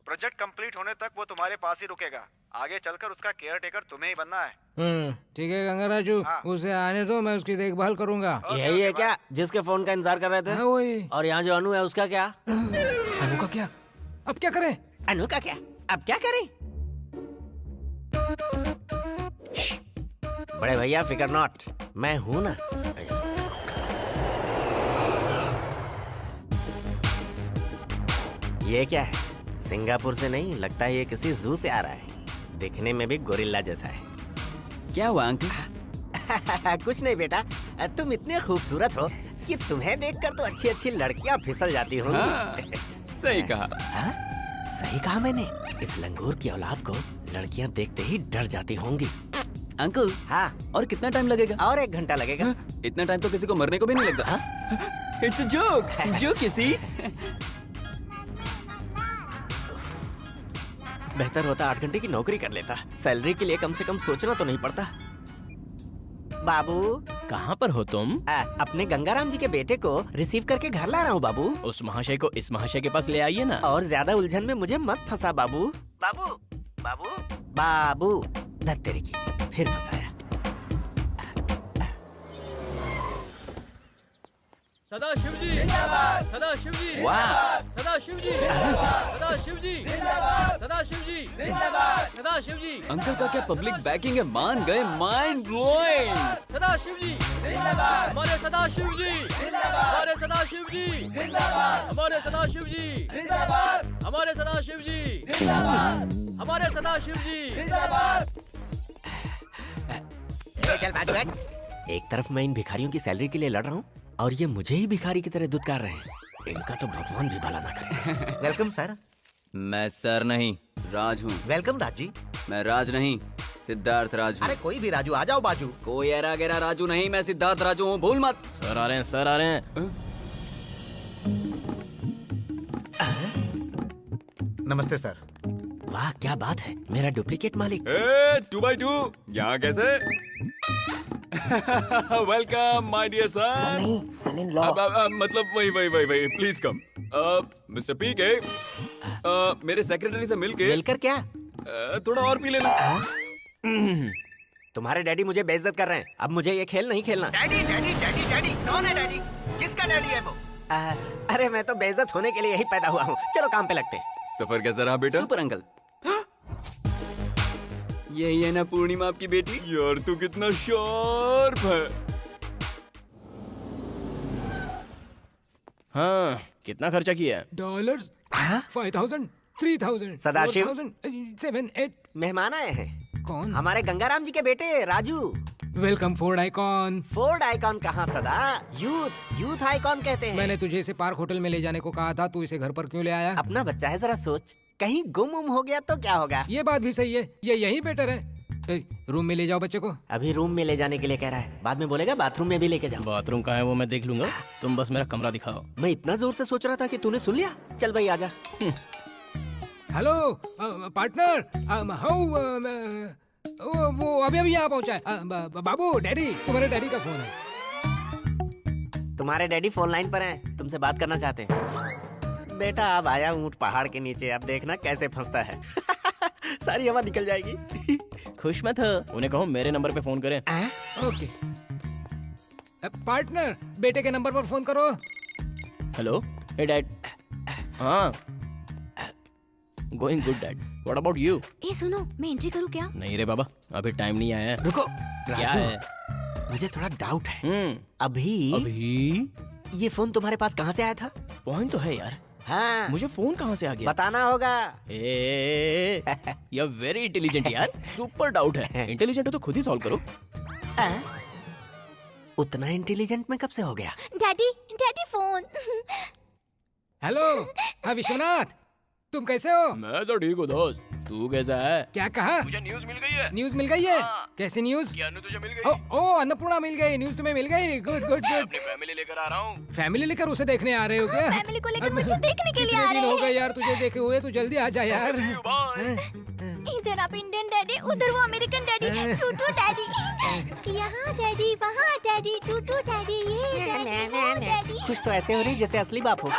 प्रोजेक्ट कंप्लीट होने तक वो तुम्हारे पास ही रुकेगा। आगे चलकर उसका केयर टेकर तुम्हें ही बनना है। ठीक है गंगाराजू, उसे आने दो, मैं उसकी देखभाल करूंगा। यही है क्या जिसके फोन का इंतजार कर रहे थे? हाँ, वही। और यहाँ जो अनु है उसका क्या? अनु का क्या? अब क्या करें? अनु का क्या? अब क्या करें? बड़े भैया फिकर नॉट, मैं हूं ना। ये क्या है? सिंगापुर से नहीं, लगता है ये किसी जू से आ रहा है। दिखने में भी गोरिल्ला जैसा है। क्या हुआ अंकल? कुछ नहीं बेटा, तुम इतने खूबसूरत हो कि तुम्हें देखकर तो अच्छी अच्छी लड़कियां फिसल जाती होंगी। सही कहा। सही कहा मैंने। इस लंगूर की औलाद को लड़कियां देखते ही डर जाती होंगी। अंकल। हाँ। और कितना टाइम लगेगा? और 1 घंटा लगेगा। इतना टाइम तो किसी को मरने को भी नहीं लगता। इट्स अ जोक, जोक किसी। बेहतर होता 8 घंटे की नौकरी कर लेता। सैलरी के लिए कम से कम सोचना तो नहीं पड़ता। बाबू। कहाँ पर हो तुम? अपने गंगाराम जी के बेटे को रिसीव करके घर ला रहा हूँ बाबू। उस महाशय को इस महाशय के पास ले आइए ना। और ज्यादा उलझन में मुझे मत फंसा बाबू। बाबू बाबू बाबू, धत तेरे की, फिर फंसाया। सदा शिव जी जिंदाबाद, सदा शिव जी जिंदाबाद, सदा शिव जी जिंदाबाद, सदा शिव जी जिंदाबाद, सदा शिव जी जिंदाबाद, सदा शिव जी। अंकल का क्या पब्लिक बैकिंग है, मान गए, माइंड ब्लोइंग। सदा शिव जी जिंदाबाद, हमारे सदा शिव जी जिंदाबाद, हमारे सदा शिव जी जिंदाबाद, हमारे सदा शिव जी जिंदाबाद, हमारे सदा शिव जी जिंदाबाद, हमारे सदा शिव जी जिंदाबाद। चल बाजू हट। एक तरफ मैं इन भिखारियों की सैलरी के लिए लड़ रहा हूँ और ये मुझे ही भिखारी की तरह दुत्कार रहे हैं। इनका तो भगवान भी भला ना करे। Welcome sir. मैं सर नहीं, राज हूँ। वेलकम राज जी। मैं राज नहीं, सिद्धार्थ राज हूँ। अरे कोई भी राजू, आ जाओ बाजू। कोई एरा गेरा राजू नहीं, मैं सिद्धार्थ राजू हूँ, भूल मत। सर आ रहे हैं, सर आ रहे हैं। नमस्ते सर। वाह क्या बात है, मेरा डुप्लीकेट मालिक। 2x2 यहाँ कैसे? Welcome my dear sir. मतलब वही प्लीज कम। मिस्टर पी के मेरे सेक्रेटरी से मिलकर क्या? थोड़ा और पी लेना। तुम्हारे डैडी मुझे बेइज्जत कर रहे हैं, अब मुझे ये खेल नहीं खेलना। डैडी डैडी डैडी डैडी कौन है डैडी? किसका डैडी है वो? अरे मैं तो बेइज्जत होने के लिए यही पैदा हुआ हूँ। चलो काम पे लगते हैं। सफर कैसा रहा बेटा? Super uncle. यही है ना पूर्णिमा आपकी बेटी? यार तू कितना शार्प है। हाँ, कितना खर्चा किया है? डॉलर्स 5,000, 3,000, सदाशिव। 4,000, 7, 8। मेहमान आए हैं। कौन? हमारे गंगाराम जी के बेटे Raju. Welcome Ford icon. Ford icon कहाँ सदा? यूथ आइकॉन कहते हैं। मैंने तुझे इसे पार्क होटल में ले जाने को कहा था, तू इसे घर पर क्यों ले आया? अपना बच्चा है, जरा सोच, कहीं गुम हो गया तो क्या होगा? ये बात भी सही है, ये यही बेटर है। रूम में ले जाओ बच्चे को। अभी रूम में ले जाने के लिए कह रहा है, बाद में बोलेगा बाथरूम में भी लेके जाओ। बाथरूम कहाँ है वो मैं देख लूंगा, तुम बस मेरा कमरा दिखाओ। मैं इतना जोर से सोच रहा था कि तूने सुन लिया। चल भाई आजा। हेलो पार्टनर, हाउ वो अभी यहाँ पहुँचा है। बाबू डैडी, तुम्हारे डैडी का फोन है। तुम्हारे डैडी फोन लाइन पर हैं, तुमसे बात करना चाहते हैं। बेटा अब आया ऊंट पहाड़ के नीचे, अब देखना कैसे फंसता है। सारी हवा निकल जाएगी। खुश मत हो, उन्हें कहो मेरे नंबर पे फोन करें। ओके पार्टनर, बेटे के नंबर पर फोन करो। Hello, hey dad. हाँ, going good dad, what about you? ए सुनो, मैं एंट्री करूँ क्या? नहीं रे बाबा, अभी टाइम नहीं आया है। रुको, क्या है? मुझे थोड़ा डाउट है। अभी ये फोन तुम्हारे पास कहाँ से आया था? पॉइंट तो है यार। हाँ, मुझे फोन कहाँ से आ गया? बताना होगा। यू वेरी इंटेलिजेंट यार, सुपर डाउट है। इंटेलिजेंट हो तो खुद ही सॉल्व करो। उतना इंटेलिजेंट मैं कब से हो गया? Daddy, daddy phone. हेलो, हाँ विश्वनाथ, तुम कैसे हो? मैं तो ठीक हूँ दोस्त, तू कैसा है? क्या कहा? मुझे न्यूज़ मिल गई है। न्यूज़ मिल गई है? कैसी न्यूज़? क्या अनु तुझे मिल गई? ओ अन्नपूर्णा मिल गई, न्यूज़ तुम्हें मिल गई। Good good good. अपनी फैमिली लेकर आ रहा हूँ। फैमिली लेकर उसे देखने आ रहे हो क्या? फैमिली को लेकर मुझे देखने के लिए कितने आ दिन रहे हो गए हैं। यार तुझे देखे हुए, तू जल्दी आ जा यार। इधर आप इंडियन डैडी, उधर वो अमेरिकन डैडी, टूटू डैडी। यहाँ डैडी, वहाँ डैडी, टूटू डैडी, ये डैडी, वो डैडी। कुछ तो ऐसे हो रही जैसे असली बाप हो।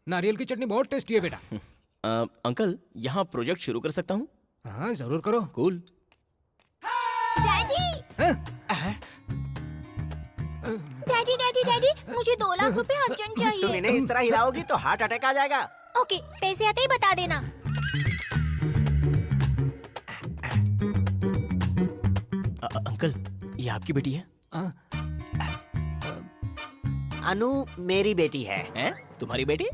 नारियल की चटनी बहुत टेस्टी है बेटा। अंकल, यहाँ प्रोजेक्ट शुरू कर सकता हूँ? हाँ जरूर करो। Cool. Daddy, daddy daddy daddy, मुझे 2 लाख रुपए अर्जेंट तुम चाहिए। इन्हें इस तरह हिलाओगी तो हार्ट अटैक आ जाएगा। ओके, पैसे आते ही बता देना। अंकल, ये आपकी बेटी है? अनु मेरी बेटी है। हैं? तुम्हारी बेटी?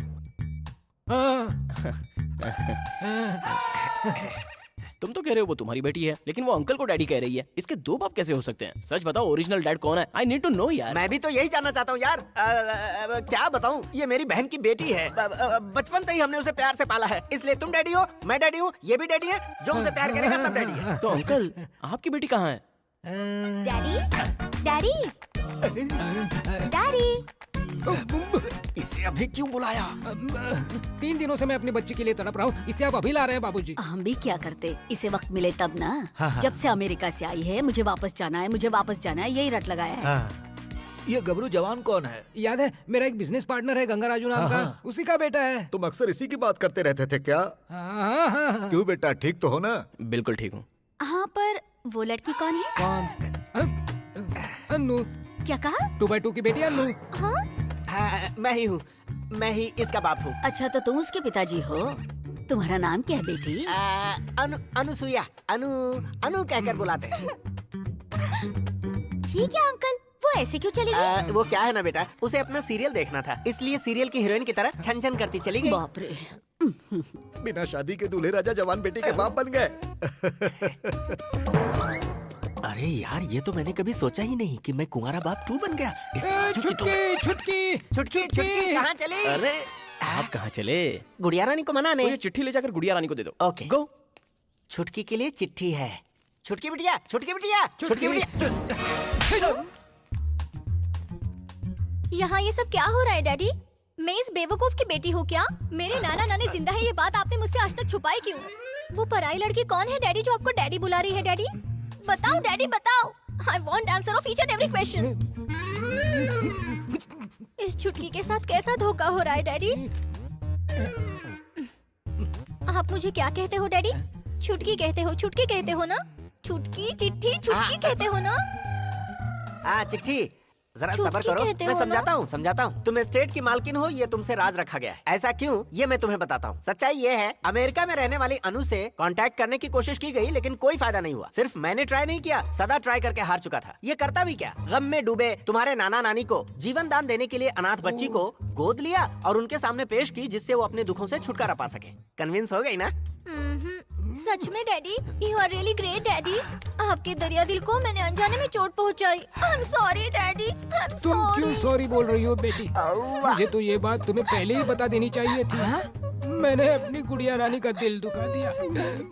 तुम तो कह रहे हो वो तुम्हारी बेटी है, लेकिन वो अंकल को डैडी कह रही है। इसके 2 बाप कैसे हो सकते हैं? सच बताओ, ओरिजिनल डैड कौन है? आई नीड टू नो यार। मैं भी तो यही जानना चाहता हूँ यार। क्या बताऊँ, ये मेरी बहन की बेटी है। बचपन से ही हमने उसे प्यार से पाला है, इसलिए तुम डैडी हो, मैं डैडी हूँ, ये भी डैडी है। जो उसे प्यार करेगा सब डैडी है। तो अंकल, आपकी बेटी कहाँ है? Daddy, daddy, daddy. इसे अभी क्यों बुलाया? 3 दिनों से मैं अपनी बच्ची के लिए तड़प रहा हूँ, इसे आप अभी ला रहे हैं बाबूजी। हम भी क्या करते, इसे वक्त मिले तब ना। हाँ। जब से अमेरिका से आई है, मुझे वापस जाना है, मुझे वापस जाना है, यही रट लगाया है। ये गबरू जवान कौन है? याद है, मेरा एक बिजनेस पार्टनर है गंगाराजू नाम का, उसी का बेटा है। तुम अक्सर इसी की बात करते रहते थे क्या? हाँ। क्यों बेटा, ठीक तो हो ना? बिल्कुल ठीक हूँ। हाँ, पर वो लड़की कौन है? कौन? अन्नू। क्या कहा? 2x2 की बेटी अन्नू। हाँ? मैं ही हूँ, मैं ही इसका बाप हूँ। अच्छा तो तुम उसके पिताजी हो? तुम्हारा नाम क्या है बेटी? अनुसुईया, अनु कहकर बुलाते हैं। ठीक है अंकल, वो ऐसे क्यों चली गई? वो क्या है ना बेटा, उसे अपना सीरियल देखना था, इसलिए सीरियल की हीरोइन की तरह छन छन करती चली गई। बाप रे। बिना शादी के दूल्हे राजा जवान बेटी के बाप बन गए। अरे यार, ये तो मैंने कभी सोचा ही नहीं कि मैं कुंवारा बाप 2 बन गया। छुटकी छुटकी छुटकी कहाँ चले? अरे आप कहाँ चले? गुड़िया रानी को मनाने। ये चिट्ठी ले जाकर गुड़िया रानी को दे दो। Okay go. छुटकी के लिए चिट्ठी है। छुटकी बिटिया, छुटकी बिटिया, छुटकी बिटिया। यहाँ ये सब क्या हो रहा है डैडी? मैं इस बेवकूफ की बेटी हूँ क्या? मेरे नाना नानी जिंदा है, ये बात आपने मुझसे आज तक छुपाई क्यों? वो पराई लड़की कौन है डैडी जो आपको डैडी बुला रही है? डैडी बताओ, डैडी बताओ। I want answer of each and every question. इस छुटकी के साथ कैसा धोखा हो रहा है डैडी? आप मुझे क्या कहते हो डैडी? छुटकी कहते हो, छुटकी कहते हो ना? छुटकी चिट्ठी छुटकी कहते हो ना? चिट्ठी, जरा छुटकी सब्र करो, कहते मैं हो समझाता हूँ। तुम एस्टेट की मालकिन हो, ये तुमसे राज रखा गया है। ऐसा क्यों, ये मैं तुम्हें बताता हूँ। सच्चाई ये है, अमेरिका में रहने वाली अनु से कांटेक्ट करने की कोशिश की गई, लेकिन कोई फायदा नहीं हुआ। सिर्फ मैंने ट्राई नहीं किया, सदा ट्राई करके हार चुका था। ये करता भी क्या, गम में डूबे तुम्हारे नाना नानी को जीवन दान देने के लिए अनाथ बच्ची को गोद लिया और उनके सामने पेश की, जिससे वो अपने दुखों से छुटकारा पा सके। कन्विंस हो गई ना? सच में daddy, you are really great daddy. आपके दरिया दिल को मैंने अनजाने में चोट पहुंचाई। I am sorry daddy, I am तुम क्यों सॉरी। सॉरी बोल रही हो बेटी? मुझे तो ये बात तुम्हें पहले ही बता देनी चाहिए थी। मैंने अपनी गुड़िया रानी का दिल दुखा दिया,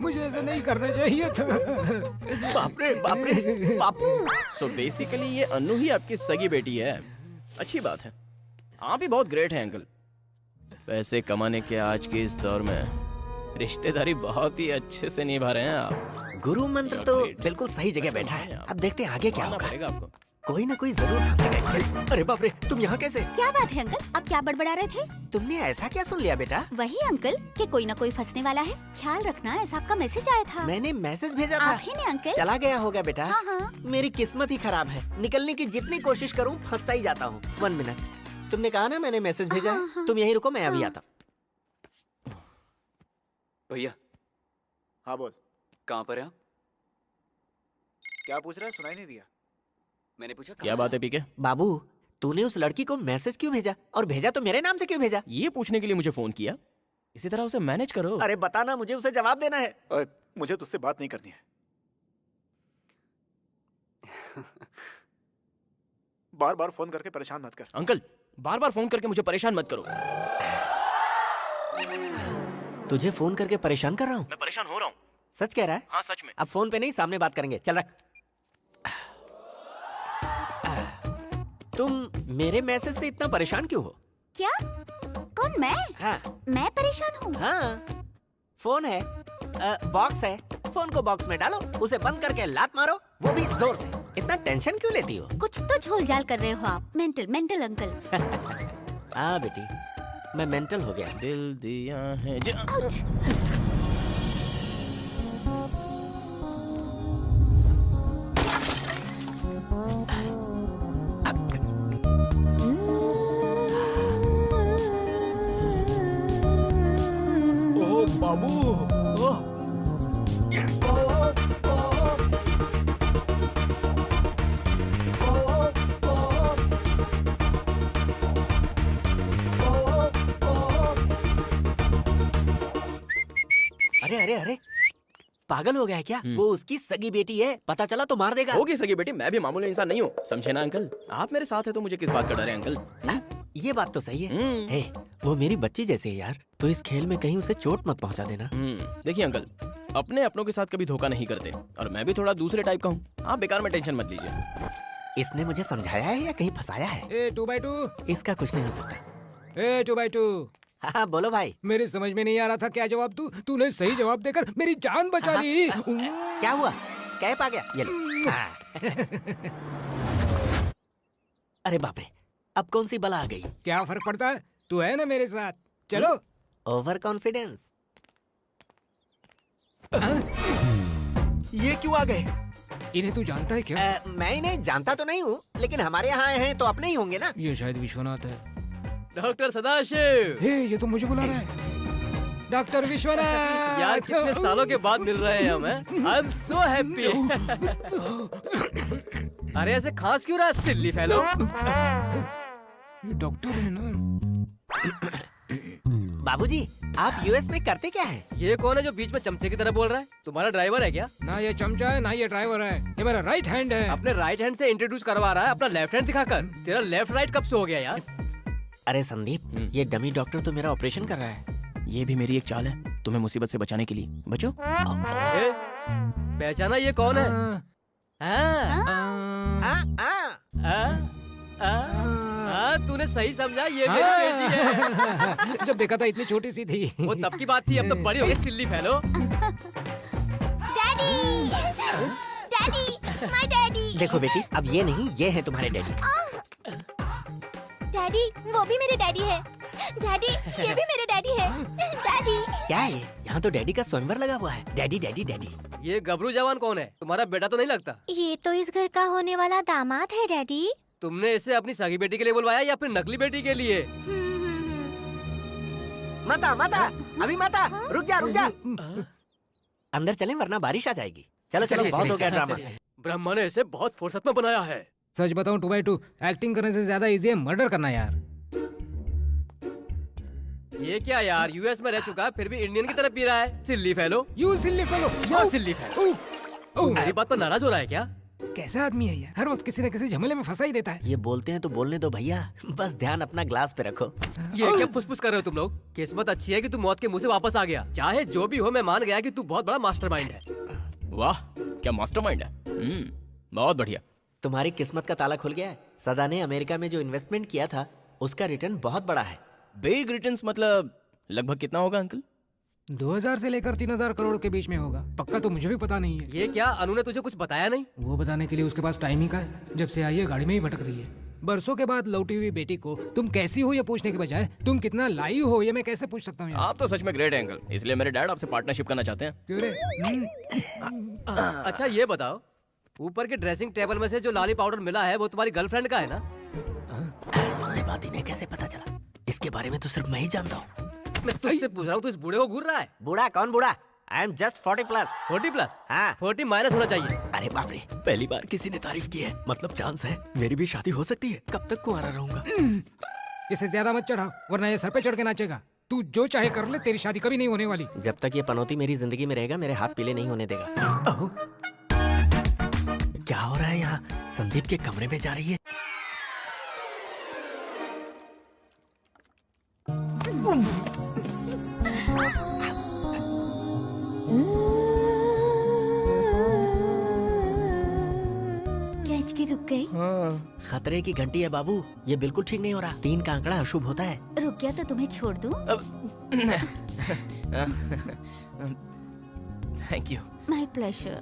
मुझे ऐसा नहीं करना चाहिए था। बाप रे बापू। सो बेसिकली ये अन्नू ही आपकी सगी बेटी है। अच्छी बात है, आप ही बहुत ग्रेट हैं अंकल। पैसे कमाने के आज के इस दौर में रिश्तेदारी बहुत ही अच्छे से निभा रहे हैं आप। गुरु मंत्र तो बिल्कुल सही जगह बैठा है। अब देखते हैं आगे क्या होगा। आपको कोई ना कोई जरूर फंसेगा इसमें। अरे बाप रे, तुम यहाँ कैसे? क्या बात है अंकल, आप क्या बड़बड़ा रहे थे? तुमने ऐसा क्या सुन लिया बेटा? वही अंकल कि कोई ना कोई फंसने वाला है, ख्याल रखना, ऐसा आपका मैसेज आया था। मैंने मैसेज भेजा था। आप ही ने अंकल? चला गया होगा बेटा। हाँ, हाँ। मेरी किस्मत ही खराब है, निकलने की जितनी कोशिश करूँ फंसता ही जाता हूँ। 1 मिनट, तुमने कहा ना मैंने मैसेज भेजा है, तुम यहीं रुको, मैं अभी आता। भैया। हाँ बोल। कहाँ पर है आप? क्या पूछ रहा है, सुनाई नहीं दिया। मैंने पूछा क्या बात है पीके? बाबू, तूने उस लड़की को मैसेज क्यों भेजा, और भेजा तो मेरे नाम से क्यों भेजा? ये पूछने के लिए मुझे फोन किया? इसी तरह उसे मैनेज करो। अरे बताना, मुझे उसे जवाब देना है। मुझे तुझसे बात नहीं करनी है। बार बार फोन करके परेशान मत कर। अंकल, बार बार फोन करके मुझे परेशान मत करो। तुझे फोन करके परेशान कर रहा हूँ? मैं परेशान हो रहा हूँ। सच कह रहा है? हाँ सच में। अब फोन पे नहीं, सामने बात करेंगे। चल रख। तुम मेरे मैसेज से इतना परेशान क्यों हो? क्या? कौन, मैं? हाँ। मैं परेशान हूँ? हाँ, फोन है, बॉक्स है, फोन को बॉक्स में डालो, उसे बंद करके लात मारो, वो भी जोर से। इतना टेंशन क्यों लेती हो? कुछ तो झोलझाल कर रहे हो आप। Mental uncle. हाँ बेटी, मैं मेंटल हो गया। दिल दिया है ओ बाबू, अरे अरे अरे, पागल हो गया है क्या? वो उसकी सगी बेटी है, पता चला तो मार देगा। होगी सगी बेटी, मैं भी मामूली इंसान नहीं हूँ, समझे ना अंकल? आप मेरे साथ है तो मुझे किस बात का डर है अंकल? ये बात तो सही है। हे, वो मेरी बच्ची जैसे है यार, तो इस खेल में कहीं उसे चोट मत पहुंचा देना। देखिए अंकल, अपने अपनों के साथ कभी धोखा नहीं करते, और मैं भी थोड़ा दूसरे टाइप का हूँ। आप बेकार में टेंशन मत लीजिए। इसने मुझे समझाया है या कहीं फंसाया है? ए 2x2। इसका कुछ नहीं हो सकता। ए 2x2। हाँ बोलो भाई। मेरे समझ में नहीं आ रहा था क्या जवाब दूं, तूने सही जवाब देकर मेरी जान बचा ली। क्या हुआ, कैप आ गया? ये लो। अरे बाप रे, अब कौन सी बला आ गई? क्या फर्क पड़ता है, तू है ना मेरे साथ। चलो। Over confidence. ये क्यों आ गए? इन्हें तू जानता है क्या? मैं इन्हें जानता तो नहीं हूँ, लेकिन हमारे यहाँ आए हैं तो अपने ही होंगे ना। ये शायद विश्वनाथ है। डॉक्टर सदाशिव। हे, ये तो मुझे बुला रहा है। डॉक्टर विश्वनाथ। यार कितने सालों के बाद मिल रहे हैं हम। I am so happy. अरे ऐसे खांस क्यों रहा है सिल्ली फेलो? ये डॉक्टर है ना? बाबूजी, आप यूएस में करते क्या हैं? ये कौन है जो बीच में चमचे की तरह बोल रहा है? तुम्हारा ड्राइवर है क्या? ना ये चमचा है ना ये ड्राइवर है, ये मेरा राइट हैंड है। अपने राइट हैंड से इंट्रोड्यूस करवा रहा है अपना लेफ्ट हैंड दिखाकर। तेरा लेफ्ट राइट कब से हो गया यार? अरे संदीप, ये डमी डॉक्टर तो मेरा ऑपरेशन कर रहा है। ये भी मेरी एक चाल है तुम्हें मुसीबत से बचाने के लिए। बचो। पहचाना ये कौन है? तूने सही समझा, ये मेरी बेटी है। जब देखा था इतनी छोटी सी थी। वो तब की बात थी, अब तो बड़ी हो गई silly fellow. Daddy, daddy, my daddy. देखो बेटी, अब ये नहीं, ये है तुम्हारे डैडी। डैडी, वो भी मेरे डैडी है। डैडी, ये भी मेरे डैडी है। डैडी। क्या है ये? यहाँ तो डैडी का स्वयंवर लगा हुआ है। Daddy daddy daddy. ये गबरू जवान कौन है? तुम्हारा बेटा तो नहीं लगता? ये तो इस घर का होने वाला दामाद है डैडी। तुमने इसे अपनी सगी बेटी के लिए बुलवाया या फिर नकली बेटी के लिए? माता माता, अभी माता, रुक जा रुक जा। अंदर चलें वरना बारिश आ जाएगी। चलो चलो, बहुत हो गया ड्रामा। ब्रह्मा ने इसे बहुत फुर्सत में बनाया है। सच बताऊं 2x2 एक्टिंग करने से ज्यादा इजी है मर्डर करना यार। ये क्या यार, यूएस में रह चुका है फिर भी इंडियन की तरह पी रहा है। Silly fellow. You silly fellow. या सिल्ली फेलो। मेरी बात पर नाराज हो रहा है क्या? कैसा आदमी है यार, हर वक्त किसी न किसी झमेले में फंसा ही देता है। ये बोलते हैं तो बोलने दो भैया, बस ध्यान अपना ग्लास पे रखो। ये क्या फुसफुस कर रहे हो तुम लोग? किस्मत अच्छी है कि तू मौत के मुंह से वापस आ गया। चाहे जो भी हो, मैं मान गया कि तू बहुत बड़ा मास्टरमाइंड है। वाह, क्या मास्टरमाइंड है। बहुत बढ़िया। तुम्हारी किस्मत का ताला खुल गया है। सदा ने अमेरिका में जो इन्वेस्टमेंट किया था उसका रिटर्न बहुत बड़ा है। बिग रिटर्न्स मतलब लगभग कितना होगा अंकल? 2000 से लेकर 3000 करोड़ के बीच में होगा। पक्का तो मुझे भी पता नहीं है। ये क्या, अनु ने तुझे कुछ बताया नहीं? वो बताने के लिए उसके पास टाइम ही का है। जब से आई है गाड़ी में ही भटक रही है। बरसों के बाद लौटी हुई बेटी को तुम कैसी हो ये पूछने के बजाय तुम कितना लाई हो ये मैं कैसे पूछ सकता हूँ? आप तो सच में ग्रेट है अंकल, इसलिए मेरे डैड आपसे पार्टनरशिप करना चाहते हैं। क्यों रे? अच्छा ये बताओ, ऊपर के ड्रेसिंग टेबल में से जो लाली पाउडर मिला है वो तुम्हारी गर्लफ्रेंड का है ना? ये बात इन्हें कैसे पता चला? इसके बारे में तो सिर्फ मैं ही जानता हूँ। मैं तुझसे पूछ रहा हूँ, तू इस बूढ़े को घूर रहा है? बूढ़ा कौन बूढ़ा? I am just 40+। 40+? हाँ। 40 माइनस होना चाहिए। अरे बाप रे, पहली बार किसी ने तारीफ की है, मतलब चांस है मेरी भी शादी हो सकती है। कब तक कुंवारा रहूंगा? इसे ज्यादा मत चढ़ाओ वरना ये सर पे चढ़ के नाचेगा। तू जो चाहे कर ले, तेरी शादी कभी नहीं होने वाली। जब तक ये पनौती मेरी जिंदगी में रहेगा मेरे हाथ पीले नहीं होने देगा। ओह, क्या हो रहा है यहाँ? संदीप के कमरे में जा रही है। कैच के रुक गई। खतरे की घंटी है बाबू, ये बिल्कुल ठीक नहीं हो रहा। 3 का आंकड़ा अशुभ होता है। रुक गया तो तुम्हें छोड़ दूं? Thank you. My pleasure.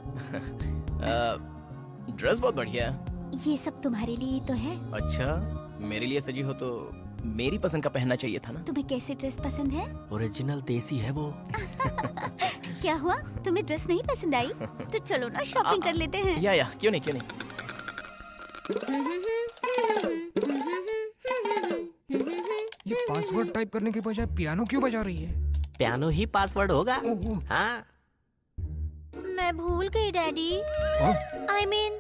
Dress बहुत बढ़िया है। ये सब तुम्हारे लिए तो है। अच्छा, मेरे लिए सजी हो तो मेरी पसंद का पहनना चाहिए था ना। तुम्हें कैसी ड्रेस पसंद है? ओरिजिनल देसी है वो। क्या हुआ, तुम्हें ड्रेस नहीं पसंद आई? तो चलो ना शॉपिंग कर लेते हैं। या क्यों नहीं, क्यों नहीं। ये पासवर्ड टाइप करने के बजाय पियानो क्यों बजा रही है? पियानो ही पासवर्ड होगा। हाँ। मैं भूल गई डैडी। आई मीन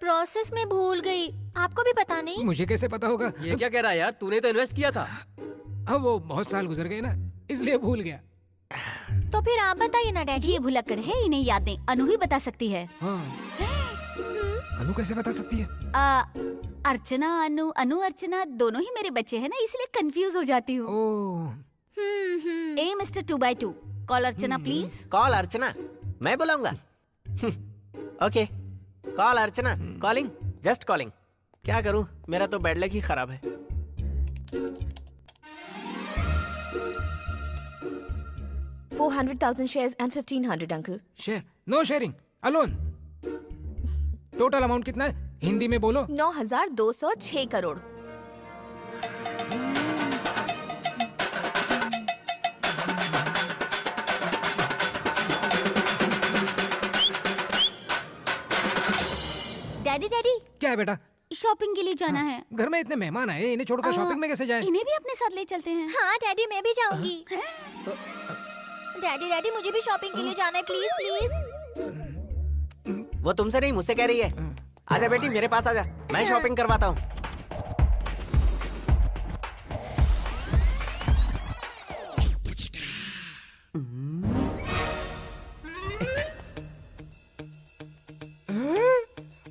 प्रोसेस में भूल गई। आपको भी पता नहीं? मुझे कैसे पता होगा? ये क्या कह रहा है यार, तूने तो इन्वेस्ट किया था। हाँ, वो बहुत साल गुजर गए ना, इसलिए भूल गया। तो फिर आप बताइए ना डैडी। ये भुलक्कड़ है, इन्हें यादें अनु ही बता सकती है। हाँ। अनु कैसे बता सकती है? अर्चना अनु, अनु अर्चना दोनों ही मेरे बच्चे हैं ना, इसलिए कंफ्यूज हो जाती हूँ। ए mister 2x2, call Archana please. Call Archana? मैं बुलाऊंगा। ओके, call Archana. Calling, just calling. क्या करूं, मेरा तो बैड लक ही खराब है। $400,000 shares and 1,500 uncle. Share? No sharing, alone. Total amount कितना है? हिंदी में बोलो। 9,206 करोड़। क्या है बेटा? शॉपिंग के लिए जाना है। घर में इतने मेहमान आए, इन्हें छोड़कर शॉपिंग में कैसे जाए? इन्हें भी अपने साथ ले चलते हैं। हाँ डैडी, मैं भी जाऊंगी। डैडी डैडी मुझे भी शॉपिंग के लिए जाना है, प्लीज प्लीज। वो तुमसे नहीं, मुझसे कह रही है। आजा बेटी, मेरे पास आजा, मैं शॉपिंग करवाता हूँ।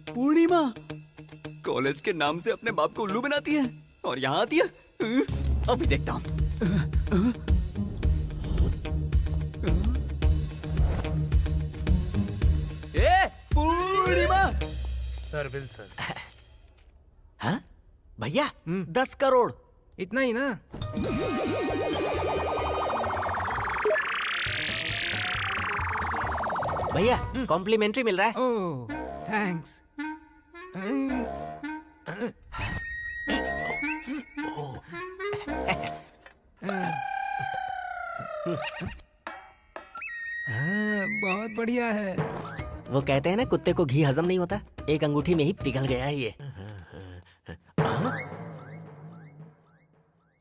पूर्णिमा कॉलेज के नाम से अपने बाप को उल्लू बनाती है और यहाँ आती है। अभी देखता हूँ। ए पूर्णिमा। Sir bill sir. हाँ भैया, 10 करोड़। इतना ही ना? भैया कॉम्प्लीमेंट्री मिल रहा है। ओह थैंक्स। बहुत बढ़िया है। वो कहते हैं ना, कुत्ते को घी हजम नहीं होता, एक अंगूठी में ही पिघल गया है ये।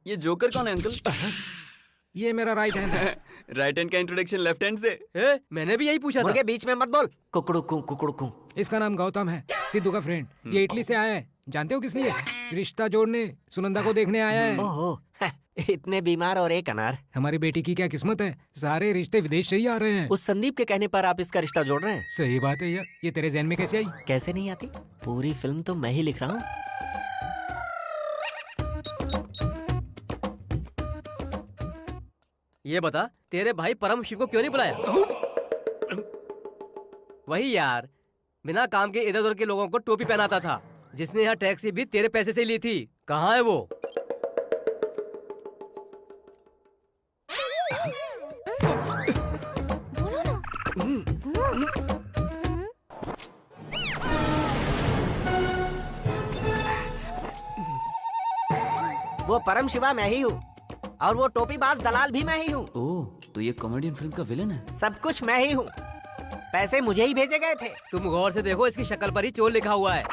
ये जोकर कौन है अंकल? ये मेरा राइट हैंड है। राइट हैंड का इंट्रोडक्शन लेफ्ट हैंड से। मैंने भी यही पूछा था। मुर्गे बीच में मत बोल। कुकड़ू। इसका नाम गौतम है, सिद्धू का फ्रेंड। ये इटली से आया है। जानते हो किस लिए? रिश्ता जोड़ने, सुनंदा को देखने आया है। ओहो, इतने बीमार और एक अनार। हमारी बेटी की क्या किस्मत है, सारे रिश्ते विदेश से ही आ रहे हैं। उस संदीप के कहने पर आप इसका रिश्ता जोड़ रहे हैं? सही बात है यार। ये तेरे ज़हन में कैसे आई? कैसे नहीं आती, पूरी फिल्म तो मैं ही लिख रहा हूँ। ये बता, तेरे भाई परम शिव को क्यों नहीं बुलाया? वही यार, बिना काम के इधर उधर के लोगों को टोपी पहनाता था, जिसने यहाँ टैक्सी भी तेरे पैसे से ली थी। कहाँ है वो? वो परम शिवा मैं ही हूँ, और वो टोपीबाज दलाल भी मैं ही हूँ। ओह, तो ये कॉमेडियन फिल्म का विलन है। सब कुछ मैं ही हूँ, पैसे मुझे ही भेजे गए थे। तुम गौर से देखो, इसकी शक्ल पर ही चोर लिखा हुआ है।